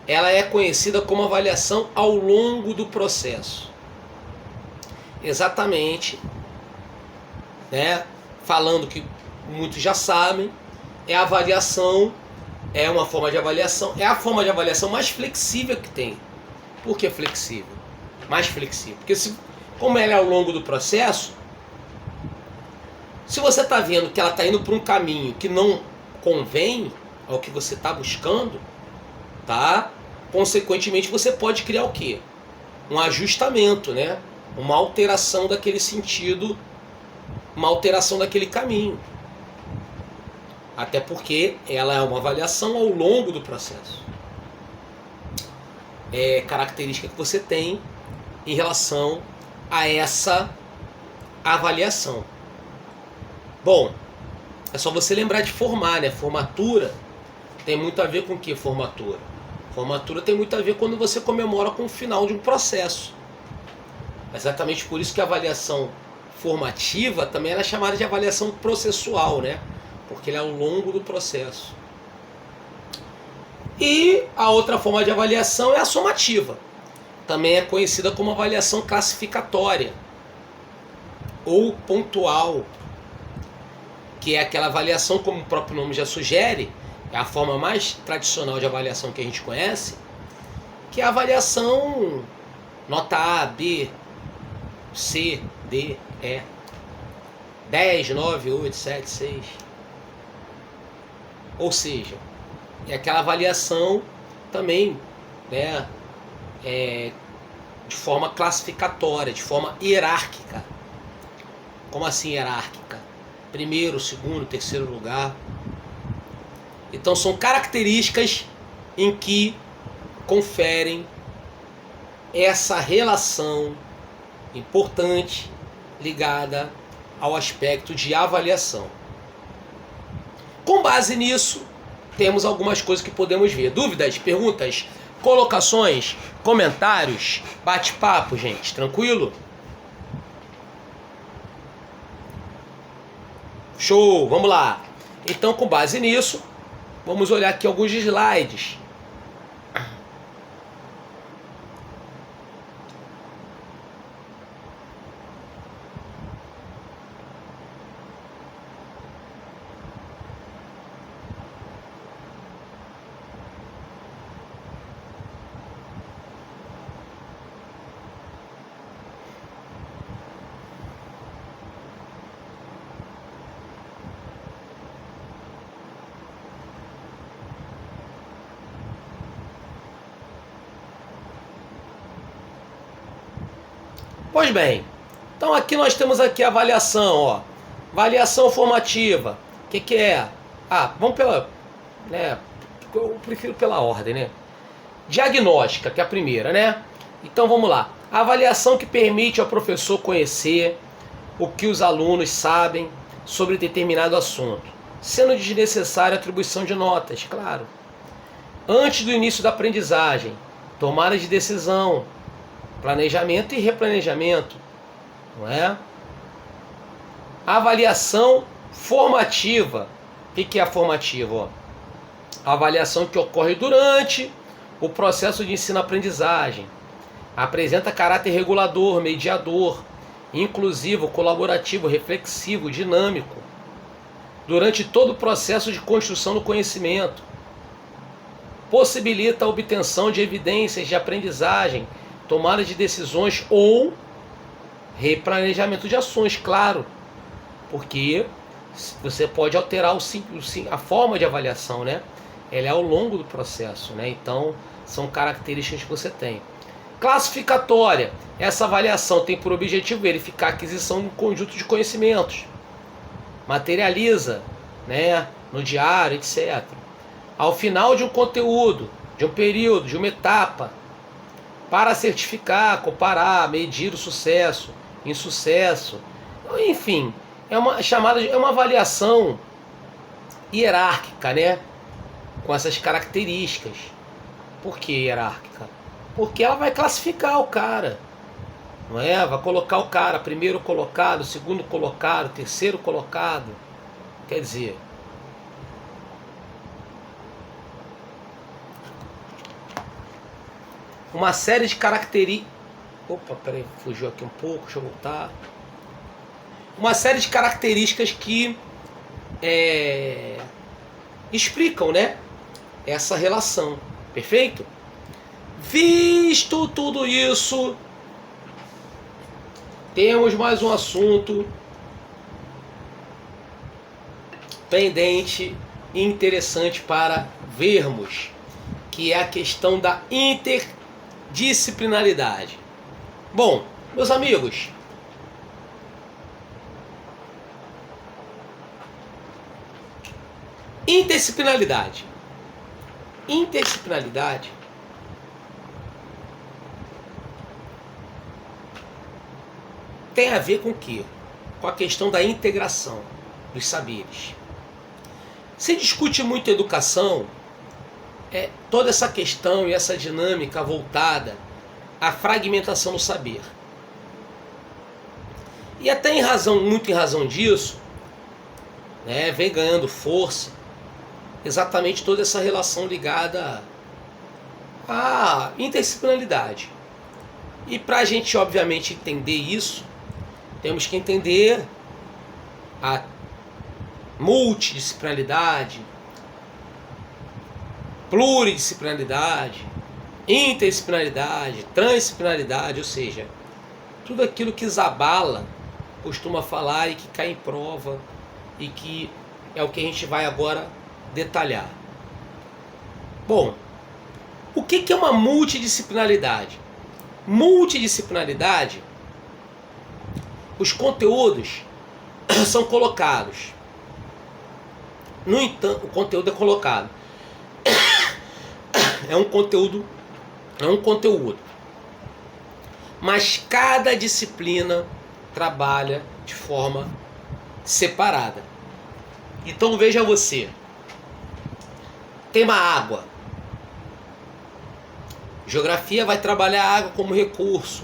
ela é conhecida como avaliação ao longo do processo. Exatamente, né? Falando que muitos já sabem, é a avaliação, é uma forma de avaliação, é a forma de avaliação mais flexível que tem. Por que flexível? Mais flexível. Porque como ela é ao longo do processo, se você está vendo que ela está indo por um caminho que não convém ao que você está buscando, tá? Consequentemente você pode criar o quê? Um ajustamento, né? Uma alteração daquele sentido, uma alteração daquele caminho. Até porque ela é uma avaliação ao longo do processo. É característica que você tem em relação a essa avaliação. Bom, é só você lembrar de formar, né? Formatura tem muito a ver com o que formatura? Formatura tem muito a ver quando você comemora com o final de um processo. Exatamente por isso que a avaliação formativa também era chamada de avaliação processual, né? Porque ele é ao longo do processo. E a outra forma de avaliação é a somativa. Também é conhecida como avaliação classificatória ou pontual, que é aquela avaliação, como o próprio nome já sugere, é a forma mais tradicional de avaliação que a gente conhece, que é a avaliação nota A, B, C, D, E, 10, 9, 8, 7, 6. Ou seja, é aquela avaliação também, né, de forma classificatória, de forma hierárquica. Como assim hierárquica? Primeiro, segundo, terceiro lugar. Então são características em que conferem essa relação importante ligada ao aspecto de avaliação. Com base nisso, temos algumas coisas que podemos ver. Dúvidas, perguntas, colocações, comentários, bate-papo, gente, tranquilo? Show, vamos lá. Então, com base nisso, vamos olhar aqui alguns slides. Pois bem, então aqui nós temos aqui a avaliação, ó. Avaliação formativa. O que é? Vamos pela, né? Eu prefiro pela ordem, né? Diagnóstica, que é a primeira, né? Então vamos lá. A avaliação que permite ao professor conhecer o que os alunos sabem sobre determinado assunto, sendo desnecessária a atribuição de notas, claro. Antes do início da aprendizagem, tomada de decisão, planejamento e replanejamento, não é? A avaliação formativa. O que é a formativa? Ó? A avaliação que ocorre durante o processo de ensino-aprendizagem. Apresenta caráter regulador, mediador, inclusivo, colaborativo, reflexivo, dinâmico, durante todo o processo de construção do conhecimento. Possibilita a obtenção de evidências de aprendizagem, tomada de decisões ou replanejamento de ações, claro, porque você pode alterar a forma de avaliação, né? Ela é ao longo do processo, né? Então são características que você tem. Classificatória. Essa avaliação tem por objetivo verificar a aquisição de um conjunto de conhecimentos. Materializa, né, no diário, etc. Ao final de um conteúdo, de um período, de uma etapa, para certificar, comparar, medir o sucesso, insucesso, enfim, é uma avaliação hierárquica, né? Com essas características. Por que hierárquica? Porque ela vai classificar o cara, não é? Vai colocar o cara primeiro colocado, segundo colocado, terceiro colocado. Quer dizer, uma série de características. Opa, peraí, fugiu aqui um pouco, deixa eu voltar. Uma série de características que explicam, né, essa relação. Perfeito? Visto tudo isso, temos mais um assunto pendente e interessante para vermos, que é a questão da interdisciplinaridade. Bom, meus amigos, Interdisciplinaridade. Interdisciplinaridade tem a ver com o quê? Com a questão da integração dos saberes. Se discute muito educação, toda essa questão e essa dinâmica voltada à fragmentação do saber. E até muito em razão disso, né, vem ganhando força exatamente toda essa relação ligada à interdisciplinaridade. E para a gente, obviamente, entender isso, temos que entender a multidisciplinaridade, pluridisciplinaridade, interdisciplinaridade, transdisciplinaridade, ou seja, tudo aquilo que Zabala costuma falar e que cai em prova e que é o que a gente vai agora detalhar. Bom, o que é uma multidisciplinaridade? Multidisciplinaridade, os conteúdos são colocados. No entanto, o conteúdo é colocado. É um conteúdo. Mas cada disciplina trabalha de forma separada. Então veja você. Tema água. Geografia vai trabalhar a água como recurso.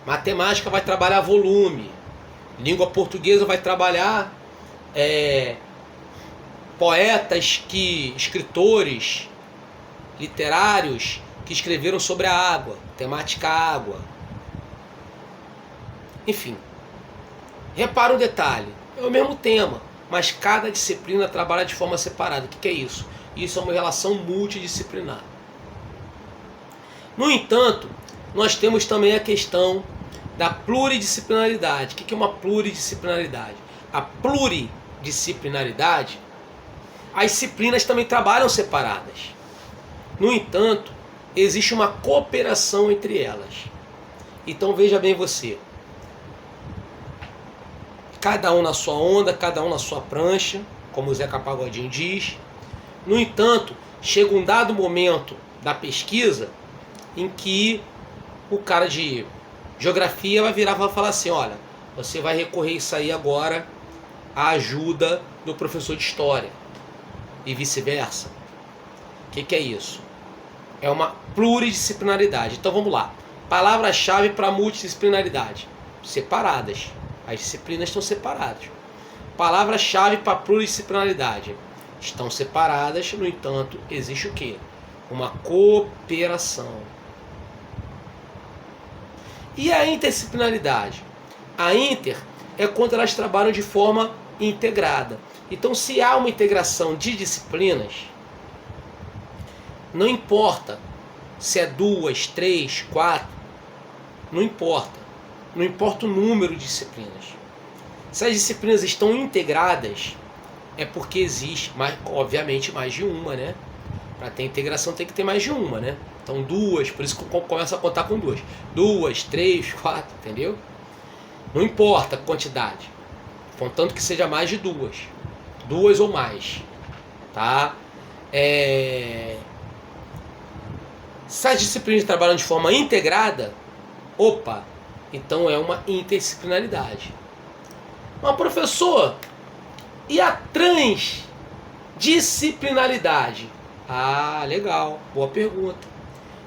Matemática vai trabalhar volume. Língua portuguesa vai trabalhar escritores literários que escreveram sobre a água, temática água. Enfim, repara um detalhe, é o mesmo tema, mas cada disciplina trabalha de forma separada. O que é isso? Isso é uma relação multidisciplinar. No entanto, nós temos também a questão da pluridisciplinaridade. O que é uma pluridisciplinaridade? A pluridisciplinaridade, as disciplinas também trabalham separadas. No entanto, existe uma cooperação entre elas. Então veja bem você. Cada um na sua onda, cada um na sua prancha, como o Zeca Pagodinho diz. No entanto, chega um dado momento da pesquisa em que o cara de geografia vai virar e vai falar assim, olha, você vai recorrer isso aí agora à ajuda do professor de história e vice-versa. O que é isso? É uma pluridisciplinaridade. Então vamos lá. Palavra-chave para multidisciplinaridade. Separadas. As disciplinas estão separadas. Palavra-chave para pluridisciplinaridade. Estão separadas, no entanto, existe o quê? Uma cooperação. E a interdisciplinaridade? A inter é quando elas trabalham de forma integrada. Então, se há uma integração de disciplinas, não importa se é 2, 3, 4, não importa. Não importa o número de disciplinas. Se as disciplinas estão integradas, é porque existe, obviamente, mais de uma, né? Para ter integração tem que ter mais de uma, né? Então 2, por isso que eu começo a contar com 2. 2, 3, 4, entendeu? Não importa a quantidade. Contanto que seja mais de 2. 2 ou mais. Tá? Se as disciplinas trabalham de forma integrada, então é uma interdisciplinaridade. Mas professor, e a transdisciplinaridade? Ah, legal, boa pergunta.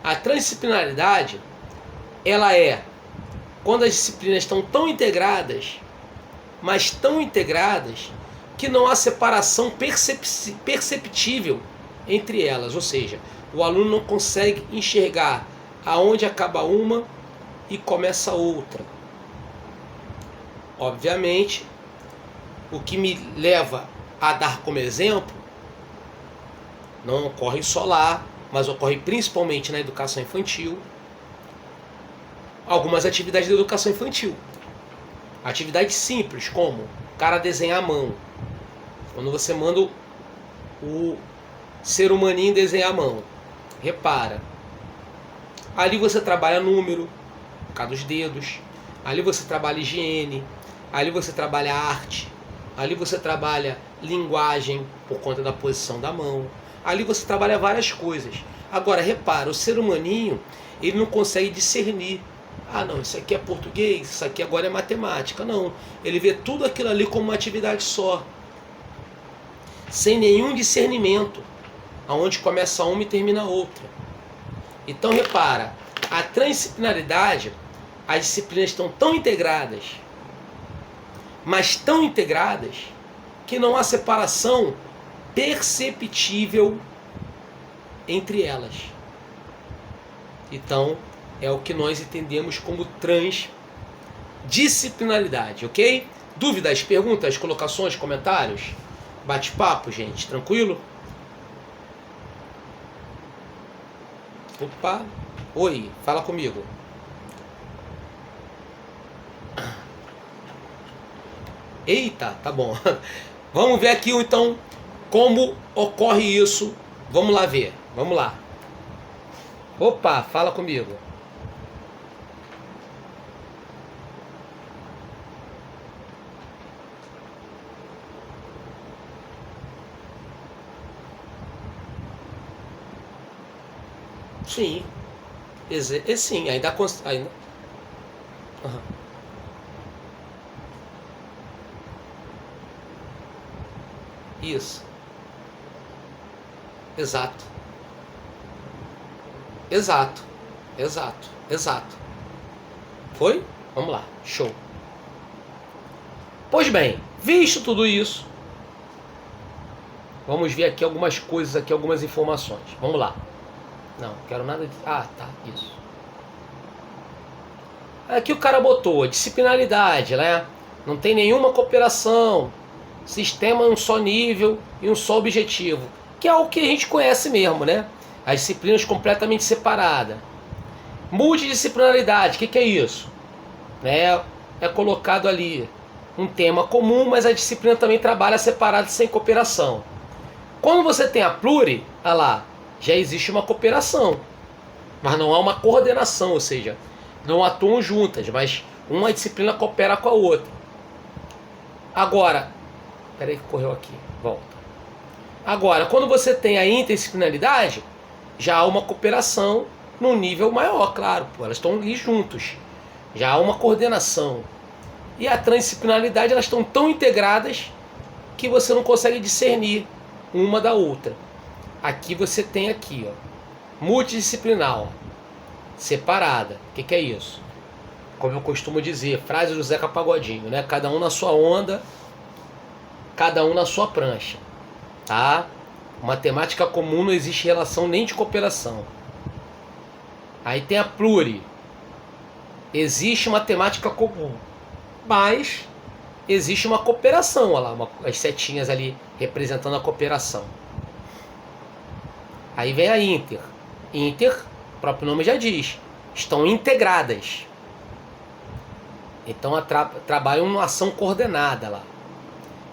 A transdisciplinaridade, ela é quando as disciplinas estão tão integradas, mas tão integradas, que não há separação perceptível entre elas. Ou seja, o aluno não consegue enxergar aonde acaba uma e começa a outra. Obviamente, o que me leva a dar como exemplo, não ocorre só lá, mas ocorre principalmente na educação infantil, algumas atividades da educação infantil. Atividades simples, como o cara desenhar à mão. Quando você manda o ser humaninho desenhar à mão, repara, ali você trabalha número, por causa dos dedos, ali você trabalha higiene, ali você trabalha arte, ali você trabalha linguagem por conta da posição da mão. Ali você trabalha várias coisas. Agora, repara, o ser humaninho, ele não consegue discernir. Ah, não, isso aqui é português, isso aqui agora é matemática. Não, ele vê tudo aquilo ali como uma atividade só, sem nenhum discernimento, aonde começa uma e termina a outra. Então, repara, a transdisciplinaridade, as disciplinas estão tão integradas, mas tão integradas, que não há separação perceptível entre elas. Então, é o que nós entendemos como transdisciplinaridade, ok? Dúvidas, perguntas, colocações, comentários? Bate-papo, gente, tranquilo? Opa, oi, fala comigo. Eita, tá bom. Vamos ver aqui então como ocorre isso. Vamos lá ver, vamos lá. Opa, fala comigo. Sim, sim, ainda, ainda. Uhum. Isso, exato, exato, exato, exato. Foi? Vamos lá, show. Pois bem, visto tudo isso, vamos ver aqui algumas coisas, aqui algumas informações. Vamos lá. Não, quero nada de... Ah, tá, isso. Aqui o cara botou a disciplinaridade, né? Não tem nenhuma cooperação, sistema um só nível e um só objetivo, que é o que a gente conhece mesmo, né? As disciplinas completamente separadas. Multidisciplinaridade, o que é isso? É colocado ali um tema comum, mas a disciplina também trabalha separada sem cooperação. Quando você tem a pluri, olha lá, já existe uma cooperação, mas não há uma coordenação, ou seja, não atuam juntas, mas uma disciplina coopera com a outra. Agora, peraí que correu aqui, volta. Agora, quando você tem a interdisciplinaridade, já há uma cooperação num nível maior, claro, pô, elas estão ali juntos, já há uma coordenação. E a transdisciplinaridade, elas estão tão integradas que você não consegue discernir uma da outra. Aqui você tem aqui, ó, multidisciplinar, ó, separada. O que é isso? Como eu costumo dizer, frase do Zeca Pagodinho, né? Cada um na sua onda, cada um na sua prancha, tá? Matemática comum não existe relação nem de cooperação. Aí tem a pluri. Existe matemática comum, mas existe uma cooperação, olha lá, as setinhas ali representando a cooperação. Aí vem a inter. Inter, o próprio nome já diz, estão integradas. Então trabalham uma ação coordenada lá.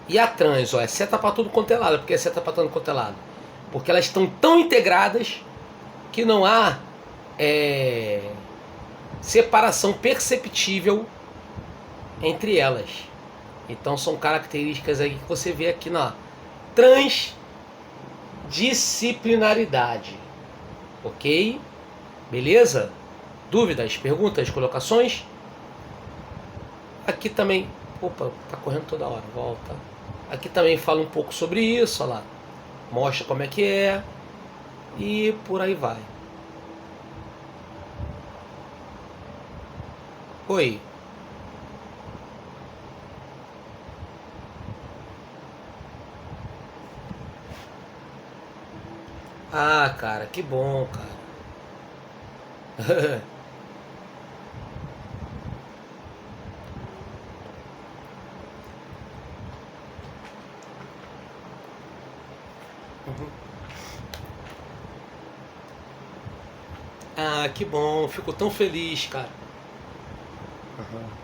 E a trans, ó, é seta para tudo quanto é lado. Porque é seta para tudo quanto é lado? Porque elas estão tão integradas que não há separação perceptível entre elas. Então são características aí que você vê aqui na transdisciplinaridade. Ok? Beleza? Dúvidas, perguntas, colocações? Aqui também... Opa, tá correndo toda hora, volta. Aqui também fala um pouco sobre isso, olha lá. Mostra como é que é. E por aí vai. Oi. Ah, cara, que bom, cara. Ah, que bom, fico tão feliz, cara. Uhum.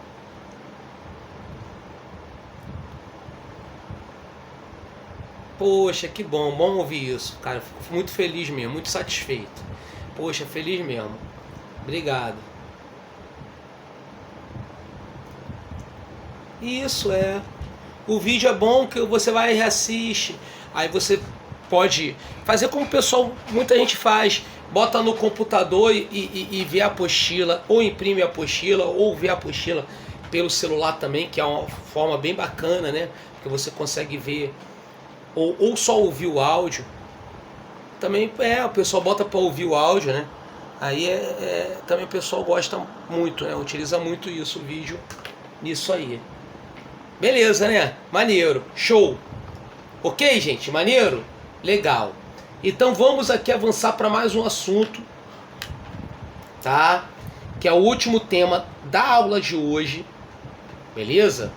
Poxa, que bom, bom ouvir isso, cara. Fico muito feliz mesmo, muito satisfeito. Poxa, feliz mesmo. Obrigado. Isso é. o vídeo é bom que você vai e reassiste. Aí você pode fazer como o pessoal, muita gente faz, bota no computador e vê a apostila, ou imprime a apostila, ou vê a apostila pelo celular também, que é uma forma bem bacana, né? Porque você consegue ver, ou só ouvir o áudio. Também o pessoal bota para ouvir o áudio, né? Aí também o pessoal gosta muito, né? Utiliza muito isso, o vídeo, nisso aí. Beleza, né? Maneiro, show. Ok, gente? Maneiro? Legal. Então vamos aqui avançar para mais um assunto, tá? Que é o último tema da aula de hoje, beleza?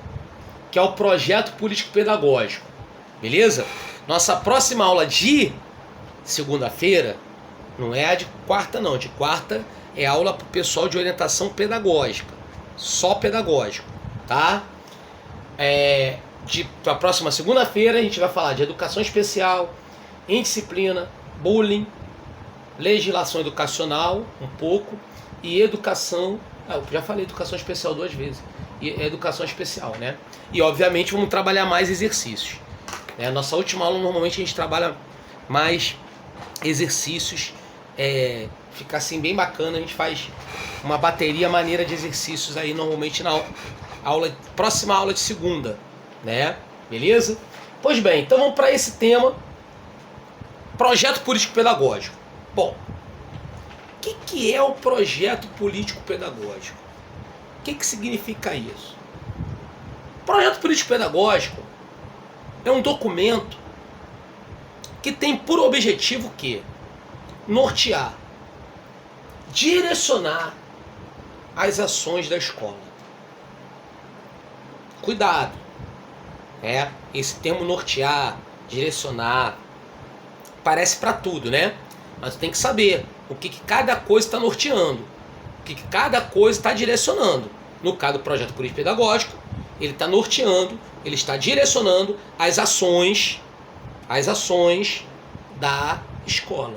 Que é o projeto político-pedagógico, beleza? Nossa próxima aula de segunda-feira não é a de quarta não, de quarta é aula para o pessoal de orientação pedagógica, só pedagógico, tá? Para a próxima segunda-feira a gente vai falar de educação especial, indisciplina, bullying, legislação educacional, um pouco, e educação, eu já falei educação especial 2 vezes, e educação especial, né? E obviamente vamos trabalhar mais exercícios. Nossa última aula normalmente a gente trabalha mais exercícios, fica assim bem bacana, a gente faz uma bateria maneira de exercícios aí normalmente na próxima aula de segunda, né? Beleza? Pois bem, então vamos para esse tema, projeto político-pedagógico. Bom, o que é o projeto político-pedagógico? O que significa isso? Projeto político-pedagógico é um documento que tem por objetivo o quê? Nortear, direcionar as ações da escola. Cuidado, esse termo nortear, direcionar, parece para tudo, né? Mas tem que saber o que cada coisa está norteando, o que cada coisa está direcionando. No caso do projeto político-pedagógico, ele está norteando, ele está direcionando as ações da escola.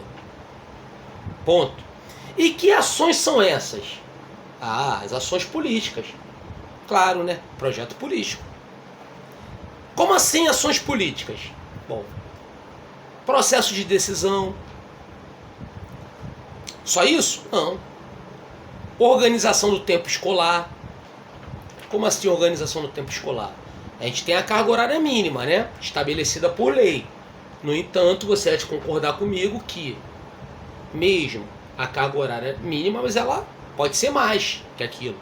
Ponto. E que ações são essas? As ações políticas. Claro, né? Projeto político. Como assim ações políticas? Bom, processo de decisão. Só isso? Não. Organização do tempo escolar. Como assim organização do tempo escolar? A gente tem a carga horária mínima, né? Estabelecida por lei. No entanto, você há de concordar comigo que mesmo a carga horária mínima, mas ela pode ser mais que aquilo.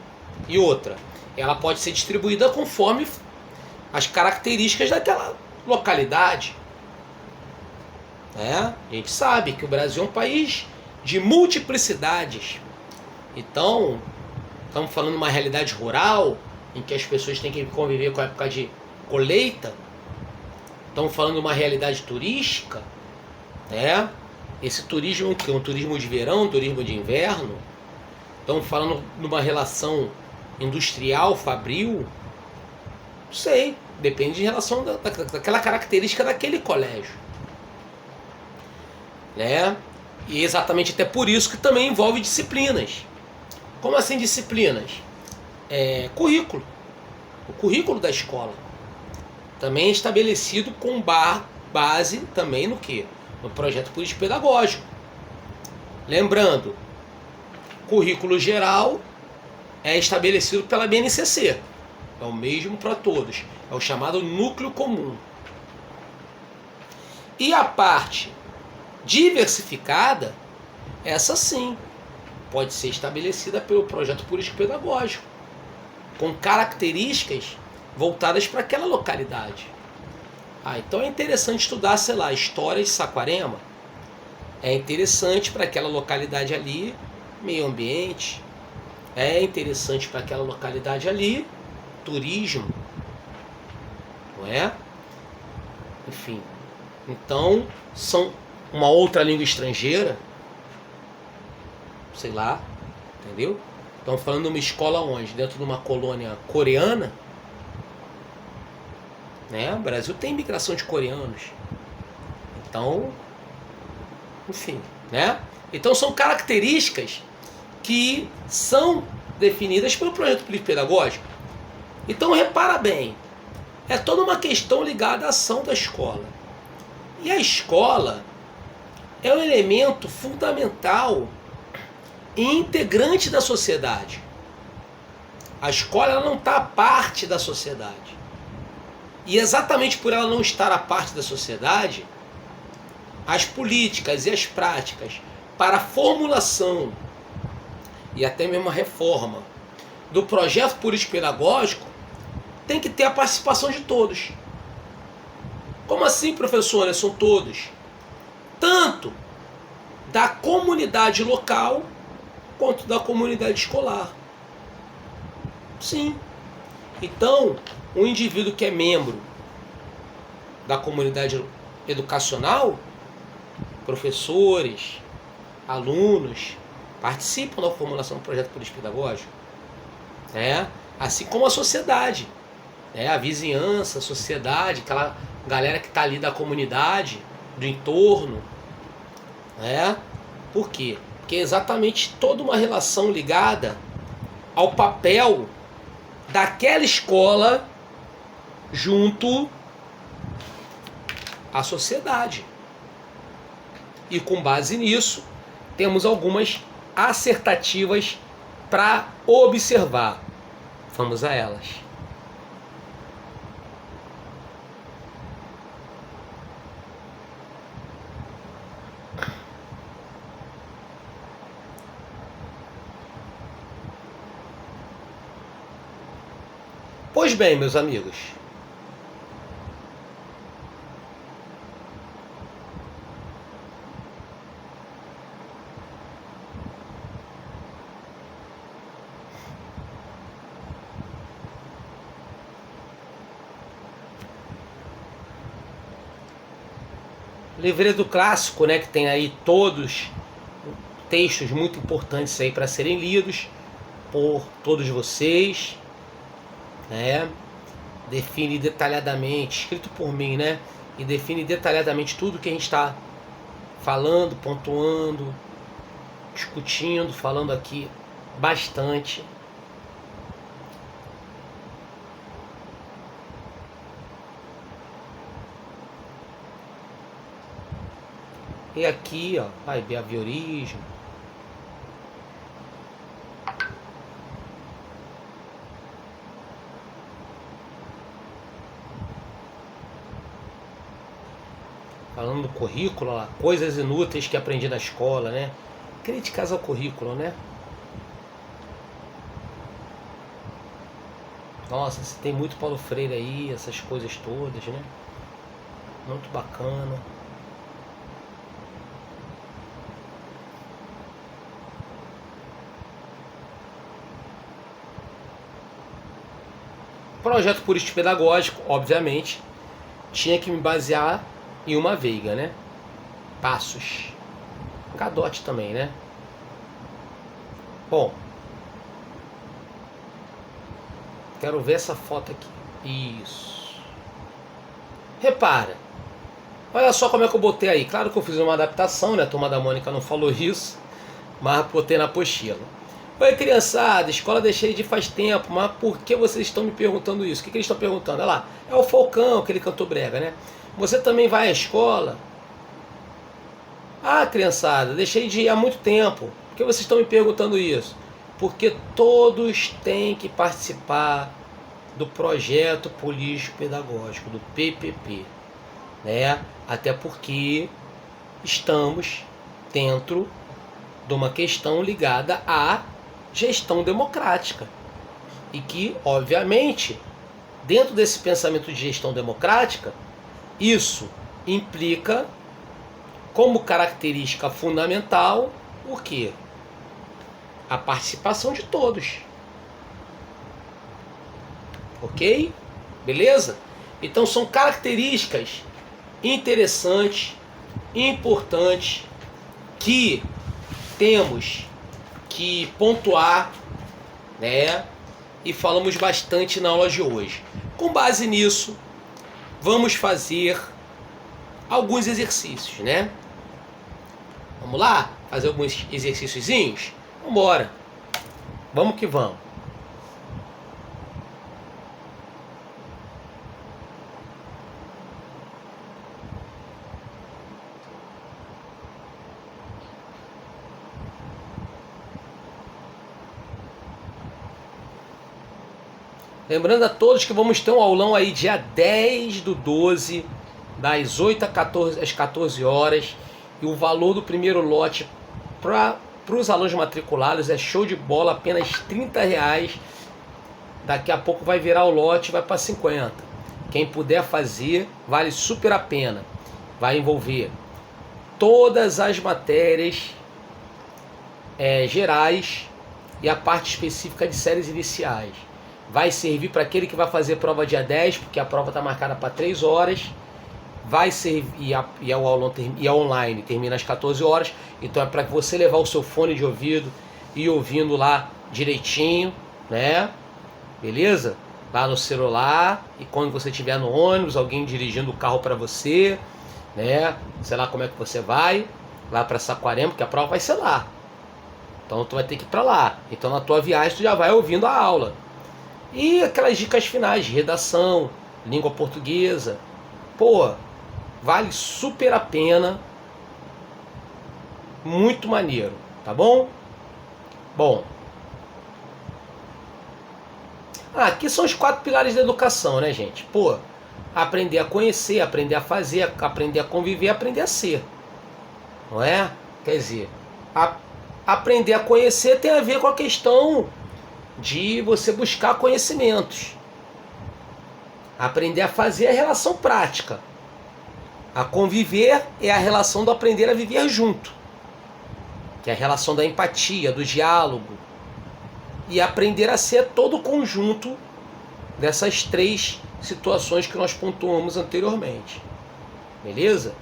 E outra, ela pode ser distribuída conforme as características daquela localidade. A gente sabe que o Brasil é um país de multiplicidades. Então, estamos falando de uma realidade rural, em que as pessoas têm que conviver com a época de colheita. Estamos falando de uma realidade turística, Esse turismo que é um turismo de verão, um turismo de inverno. Estamos falando de uma relação industrial, fabril. Não sei, depende de relação daquela característica daquele colégio, E exatamente até por isso que também envolve disciplinas. Como assim disciplinas? Currículo. O currículo da escola também é estabelecido com base também no quê? No projeto político-pedagógico. Lembrando, currículo geral é estabelecido pela BNCC. É o mesmo para todos. É o chamado núcleo comum. E a parte diversificada, essa sim, pode ser estabelecida pelo projeto político-pedagógico, com características voltadas para aquela localidade. Então é interessante estudar, sei lá, história de Saquarema. É interessante para aquela localidade ali, meio ambiente. É interessante para aquela localidade ali, turismo. Não é? Enfim. Então, são uma outra língua estrangeira. Sei lá, entendeu? Estamos falando de uma escola onde? Dentro de uma colônia coreana. O Brasil tem imigração de coreanos. Então, enfim, Então são características que são definidas pelo projeto político-pedagógico. Então repara bem, é toda uma questão ligada à ação da escola. E a escola é um elemento fundamental e integrante da sociedade. A escola ela não está à parte da sociedade. E exatamente por ela não estar à parte da sociedade, as políticas e as práticas para a formulação e até mesmo a reforma do projeto político-pedagógico tem que ter a participação de todos. Como assim, professor? São todos. Tanto da comunidade local quanto da comunidade escolar. Sim. Então, um indivíduo que é membro da comunidade educacional, professores, alunos, participam da formulação do projeto político-pedagógico. Assim como a sociedade. A vizinhança, a sociedade, aquela galera que está ali da comunidade, do entorno. Por quê? Porque é exatamente toda uma relação ligada ao papel daquela escola junto à sociedade. E com base nisso, temos algumas assertativas para observar. Vamos a elas. Pois bem, meus amigos, livreto clássico, que tem aí todos textos muito importantes aí para serem lidos por todos vocês. Define detalhadamente, escrito por mim, e define detalhadamente tudo que a gente está falando, pontuando, discutindo, falando aqui bastante. E aqui, vai ver a behaviorismo. Falando do currículo, coisas inúteis que aprendi na escola, Críticas ao currículo, Nossa, você tem muito Paulo Freire aí, essas coisas todas, Muito bacana. Projeto político-pedagógico, obviamente, tinha que me basear em uma veiga, Passos. Cadote também, Bom, quero ver essa foto aqui. Isso. Repara. Olha só como é que eu botei aí. Claro que eu fiz uma adaptação, A Turma da Mônica não falou isso, mas botei na apostila. Oi, criançada, escola deixei de faz tempo, mas por que vocês estão me perguntando isso? O que eles estão perguntando? Olha lá, é o Falcão, aquele cantor brega, Você também vai à escola? Ah, criançada, deixei de ir há muito tempo. Por que vocês estão me perguntando isso? Porque todos têm que participar do projeto político-pedagógico, do PPP, Até porque estamos dentro de uma questão ligada à gestão democrática. E que, obviamente, dentro desse pensamento de gestão democrática, isso implica como característica fundamental o quê? A participação de todos. Ok? Beleza? Então são características interessantes, importantes, que temos que pontuar, e falamos bastante na aula de hoje. Com base nisso, vamos fazer alguns exercícios, Vamos lá? Fazer alguns exercíciozinhos? Vamos embora. Vamos que vamos. Lembrando a todos que vamos ter um aulão aí dia 10/12, das 8 às 14 horas. E o valor do primeiro lote para os alunos matriculados é show de bola, apenas R$30. Daqui a pouco vai virar o lote, vai para 50. Quem puder fazer, vale super a pena. Vai envolver todas as matérias gerais e a parte específica de séries iniciais. Vai servir para aquele que vai fazer prova dia 10, porque a prova está marcada para 3 horas. Vai servir, e o aulão online termina às 14 horas. Então é para você levar o seu fone de ouvido e ouvindo lá direitinho, né? Beleza? Lá no celular, e quando você estiver no ônibus, alguém dirigindo o carro para você, né? Sei lá como é que você vai lá para Saquarema, porque a prova vai ser lá. Então tu vai ter que ir para lá. Então na tua viagem tu já vai ouvindo a aula. E aquelas dicas finais de redação, língua portuguesa. Pô, vale super a pena. Muito maneiro, tá bom? Bom. Aqui são os 4 pilares da educação, né, gente? Pô, aprender a conhecer, aprender a fazer, aprender a conviver, aprender a ser. Não é? Quer dizer, aprender a conhecer tem a ver com a questão de você buscar conhecimentos. Aprender a fazer é a relação prática. A conviver é a relação do aprender a viver junto, que é a relação da empatia, do diálogo. E aprender a ser todo o conjunto dessas 3 situações que nós pontuamos anteriormente. Beleza?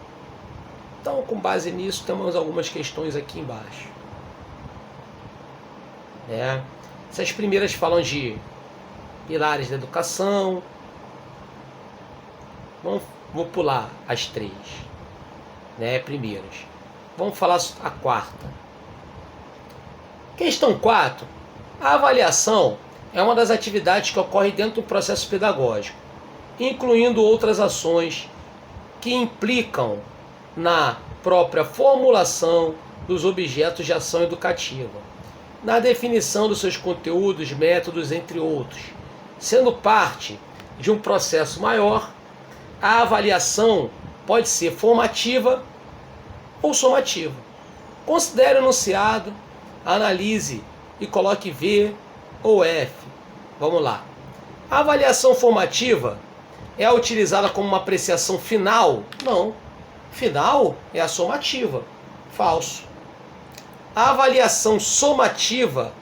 Então, com base nisso, temos algumas questões aqui embaixo. Essas primeiras falam de pilares da educação. Vou pular as 3, né, primeiras. Vamos falar a 4ª. Questão 4. A avaliação é uma das atividades que ocorre dentro do processo pedagógico, incluindo outras ações que implicam na própria formulação dos objetos de ação educativa, na definição dos seus conteúdos, métodos, entre outros. Sendo parte de um processo maior, a avaliação pode ser formativa ou somativa. Considere o enunciado, analise e coloque V ou F. Vamos lá. A avaliação formativa é utilizada como uma apreciação final? Não. Final é a somativa. Falso. A avaliação somativa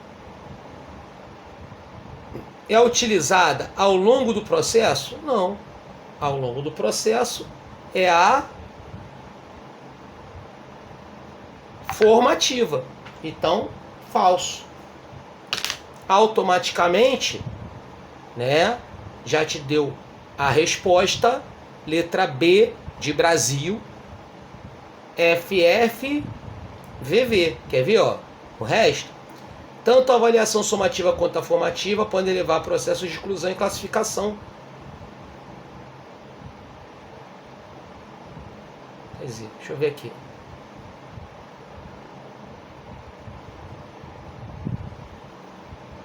é utilizada ao longo do processo? Não. Ao longo do processo é a formativa. Então, falso. Automaticamente, né, já te deu a resposta, letra B de Brasil, FF, VV. Quer ver, ó? O resto? Tanto a avaliação somativa quanto a formativa podem levar a processos de exclusão e classificação. Quer dizer, deixa eu ver aqui.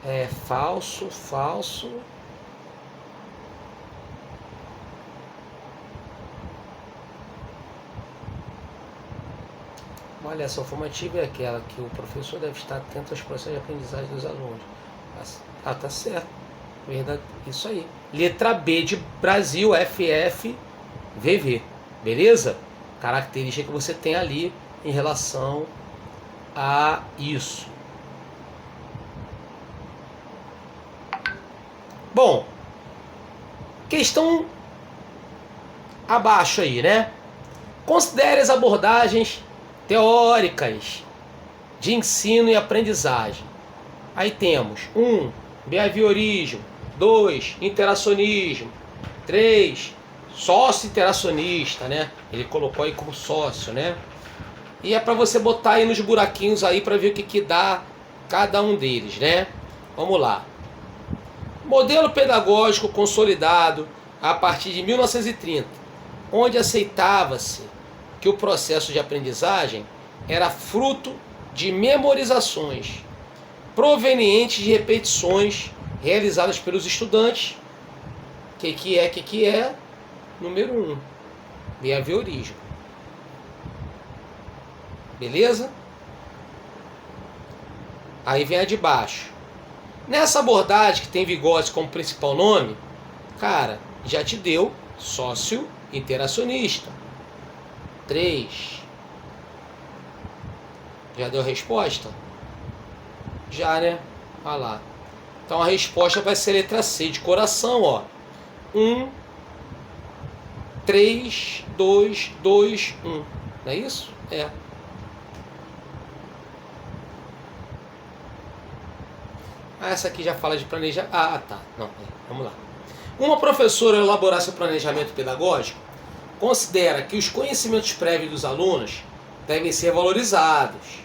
É falso, falso. Uma avaliação formativa é aquela que o professor deve estar atento aos processos de aprendizagem dos alunos. Ah, tá certo. Verdade. Isso aí. Letra B de Brasil, FF, VV. Beleza? Característica que você tem ali em relação a isso. Bom, questão abaixo aí, né? Considere as abordagens teóricas de ensino e aprendizagem. Aí temos 1. Behaviorismo. 2. Interacionismo. 3. Sócio-interacionista, né? Ele colocou aí como sócio, né? E é para você botar aí nos buraquinhos aí para ver o que dá cada um deles, né? Vamos lá. Modelo pedagógico consolidado a partir de 1930, onde aceitava-se que o processo de aprendizagem era fruto de memorizações provenientes de repetições realizadas pelos estudantes. Que é? Número 1. Vem a ver origem. Beleza? Aí vem a de baixo. Nessa abordagem que tem Vygotsky como principal nome, cara, já te deu sócio interacionista. 3. Já deu a resposta? Já, né? Olha lá. Então a resposta vai ser letra C, de coração, ó. 1, 3, 2, 2, 1. Não é isso? É. Essa aqui já fala de planejamento. Tá. Não, vamos lá. Uma professora ao elaborar seu planejamento pedagógico considera que os conhecimentos prévios dos alunos devem ser valorizados.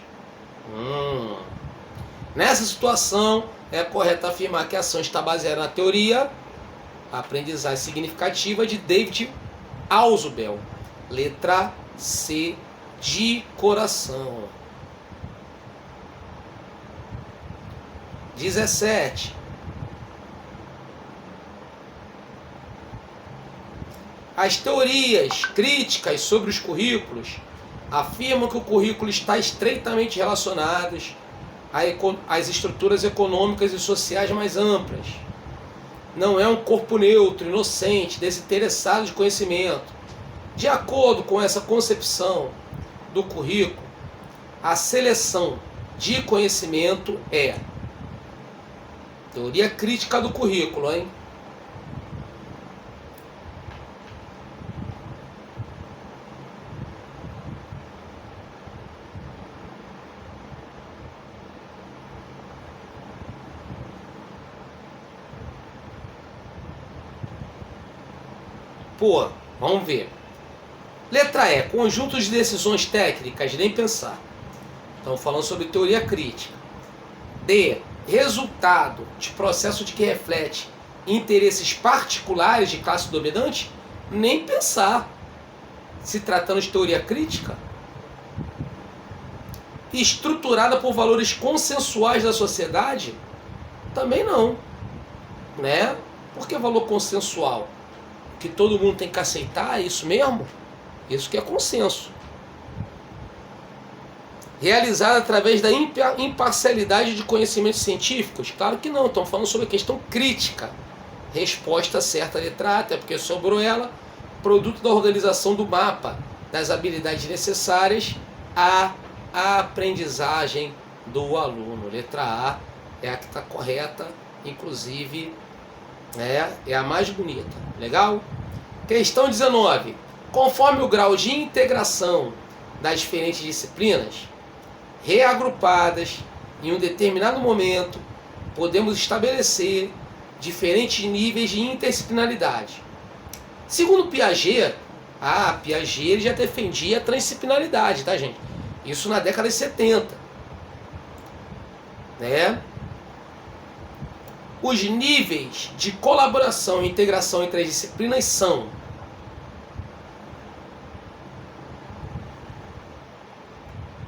Nessa situação, é correto afirmar que a ação está baseada na teoria a aprendizagem significativa de David Ausubel. Letra C, de coração. 17. As teorias críticas sobre os currículos afirmam que o currículo está estreitamente relacionado às estruturas econômicas e sociais mais amplas. Não é um corpo neutro, inocente, desinteressado de conhecimento. De acordo com essa concepção do currículo, a seleção de conhecimento é teoria crítica do currículo, hein? Pô, vamos ver. Letra E, conjunto de decisões técnicas, nem pensar. Estamos falando sobre teoria crítica. D, resultado de processo de que reflete interesses particulares de classe dominante, nem pensar. Se tratando de teoria crítica, estruturada por valores consensuais da sociedade, também não, né? Por que valor consensual? Que todo mundo tem que aceitar, é isso mesmo? Isso que é consenso. Realizada através da imparcialidade de conhecimentos científicos? Claro que não, estamos falando sobre a questão crítica. Resposta certa, letra A, até porque sobrou ela, produto da organização do mapa das habilidades necessárias à aprendizagem do aluno. Letra A é a que está correta, inclusive é a mais bonita. Legal? Questão 19. Conforme o grau de integração das diferentes disciplinas, reagrupadas em um determinado momento, podemos estabelecer diferentes níveis de interdisciplinaridade. Segundo Piaget, Piaget ele já defendia a transdisciplinaridade, tá, gente? Isso na década de 70. Né? Os níveis de colaboração e integração entre as disciplinas são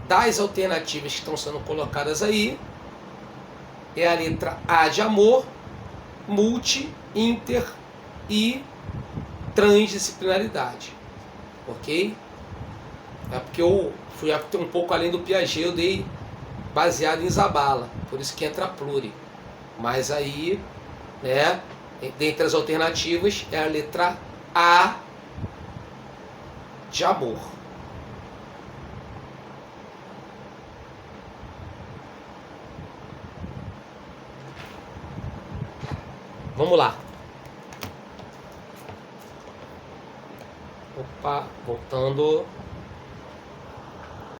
das alternativas que estão sendo colocadas aí, é a letra A de amor, multi, inter e transdisciplinaridade. Ok? É porque eu fui um pouco além do Piaget, eu dei baseado em Zabala, por isso que entra pluri. Mas aí, né, dentre as alternativas, é a letra A de amor. Vamos lá. Opa, voltando.